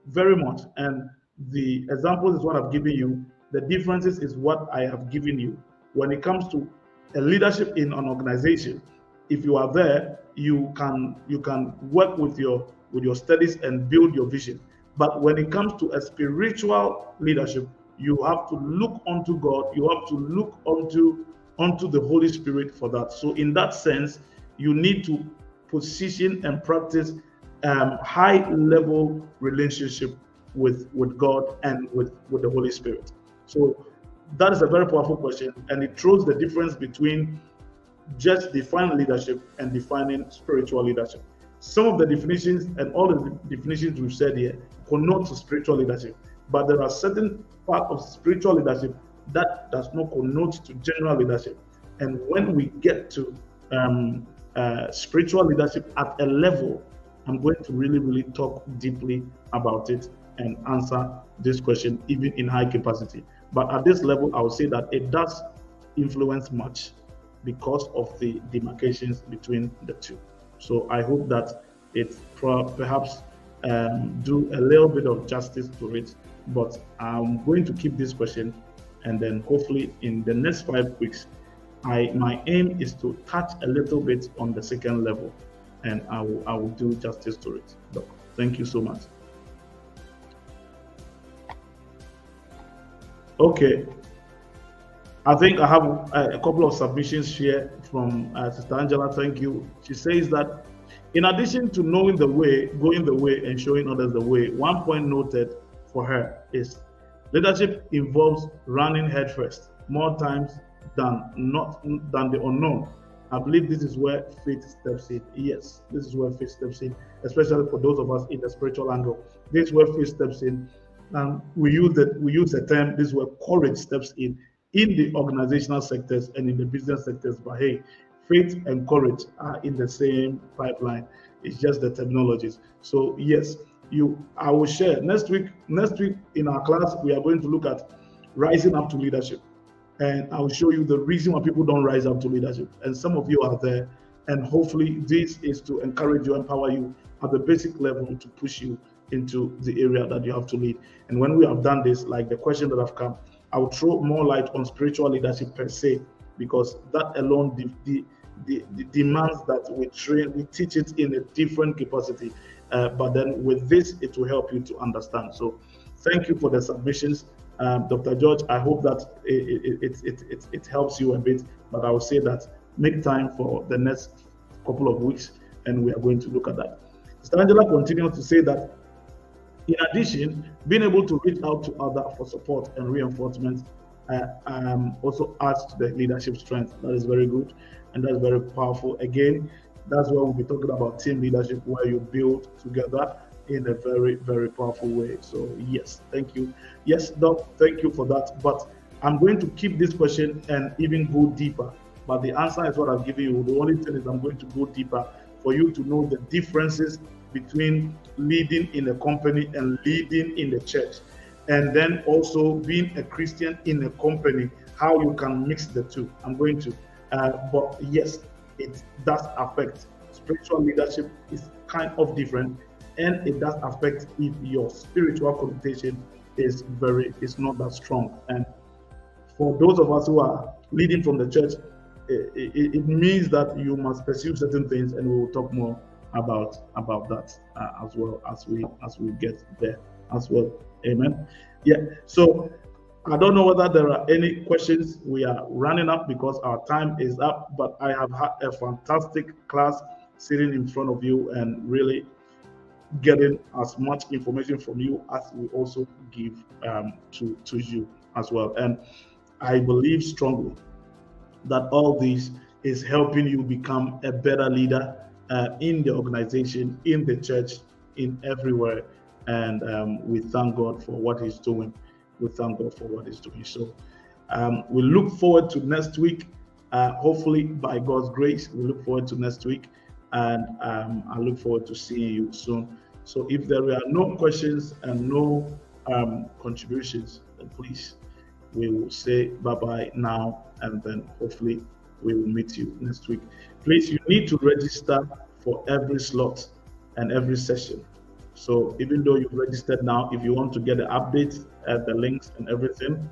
Very much. And the examples is what I've given you. The differences is what I have given you. When it comes to a leadership in an organization, if you are there, you can work with your studies and build your vision. But when it comes to a spiritual leadership, you have to look unto God. You have to look unto the Holy Spirit for that. So in that sense, you need to position and practice high level relationship with God and with the Holy Spirit? So that is a very powerful question, and it shows the difference between just defining leadership and defining spiritual leadership. Some of the definitions and all the definitions we've said here connote to spiritual leadership, but there are certain part of spiritual leadership that does not connote to general leadership. And when we get to spiritual leadership at a level, I'm going to really talk deeply about it and answer this question even in high capacity. But at this level, I would say that it does influence much because of the demarcations between the two. So I hope that it perhaps do a little bit of justice to it. But I'm going to keep this question, and then hopefully in the next 5 weeks, my aim is to touch a little bit on the second level, and I will do justice to it. Doc, thank you so much. Okay, I think I have a couple of submissions here from Sister Angela. Thank you. She says that in addition to knowing the way, going the way, and showing others the way, one point noted for her is leadership involves running headfirst more times than the unknown. I believe this is where faith steps in. Yes, this is where faith steps in, especially for those of us in the spiritual angle. This is where faith steps in. And we use the term, this is where courage steps in the organizational sectors and in the business sectors. But hey, faith and courage are in the same pipeline. It's just the terminologies. So yes, I will share next week in our class. We are going to look at rising up to leadership, and I will show you the reason why people don't rise up to leadership. And some of you are there, and hopefully this is to encourage you, empower you at the basic level to push you into the area that you have to lead. And when we have done this, like the question that have come, I will throw more light on spiritual leadership per se, because that alone demands that we teach it in a different capacity. But then with this, it will help you to understand. So thank you for the submissions. Dr. George, I hope that it helps you a bit, but I will say that make time for the next couple of weeks, and we are going to look at that. Mr. Angela continues to say that in addition, being able to reach out to others for support and reinforcement also adds to the leadership strength. That is very good, and that's very powerful. Again, that's why we'll be talking about team leadership, where you build together in a very, very powerful way. So yes, thank you. Yes, Doc, thank you for that. But I'm going to keep this question and even go deeper. But the answer is what I've given you. The only thing is I'm going to go deeper for you to know the differences between leading in a company and leading in the church, and then also being a Christian in a company, how you can mix the two. I'm going to, but yes, it does affect. Spiritual leadership is kind of different, and it does affect if your spiritual connotation is not that strong. And for those of us who are leading from the church, it means that you must pursue certain things, and we will talk more about that as well as we get there as well. Amen. Yeah. So I don't know whether there are any questions. We are running up because our time is up, but I have had a fantastic class sitting in front of you and really getting as much information from you as we also give to you as well. And I believe strongly that all this is helping you become a better leader in the organization, in the church, in everywhere. And we thank God for what He's doing. We thank God for what He's doing. So we look forward to next week. Hopefully, by God's grace, we look forward to next week. And I look forward to seeing you soon. So if there are no questions and no contributions, then please, we will say bye-bye now, and then hopefully we will meet you next week. Please, you need to register for every slot and every session. So even though you've registered now, if you want to get the updates, the links and everything,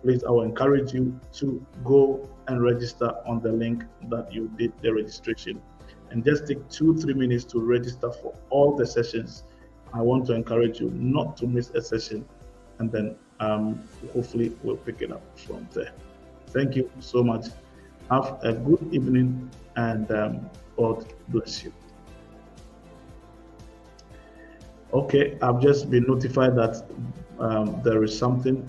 please, I will encourage you to go and register on the link that you did the registration. And just take 2-3 minutes to register for all the sessions. I want to encourage you not to miss a session, and then hopefully we'll pick it up from there. Thank you so much. Have a good evening, and God bless you. Okay, I've just been notified that there is something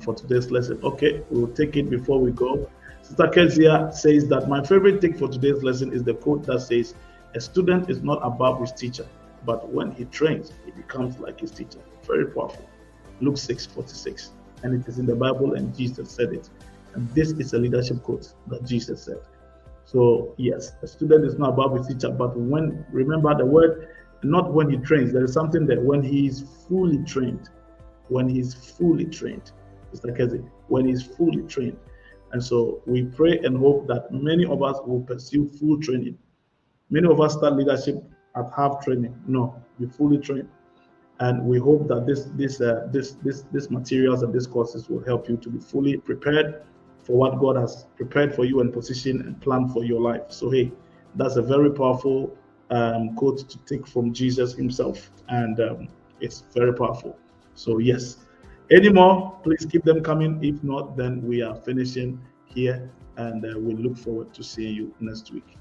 for today's lesson. Okay, we'll take it before we go. Sister Kezia says that my favorite thing for today's lesson is the quote that says, "A student is not above his teacher, but when he trains, he becomes like his teacher." Very powerful. Luke 6:46. And it is in the Bible, and Jesus said it. And this is a leadership quote that Jesus said. So, yes, a student is not above his teacher, but when, remember the word, not when he trains. There is something there. When he is fully trained. When he's fully trained. Mr. Kezi, when he's fully trained. And so we pray and hope that many of us will pursue full training. Many of us start leadership at half training. No, be fully trained. And we hope that this materials and these courses will help you to be fully prepared for what God has prepared for you and position and plan for your life. So hey, that's a very powerful quote to take from Jesus himself, and it's very powerful. So yes, any more, please keep them coming. If not, then we are finishing here, and we look forward to seeing you next week.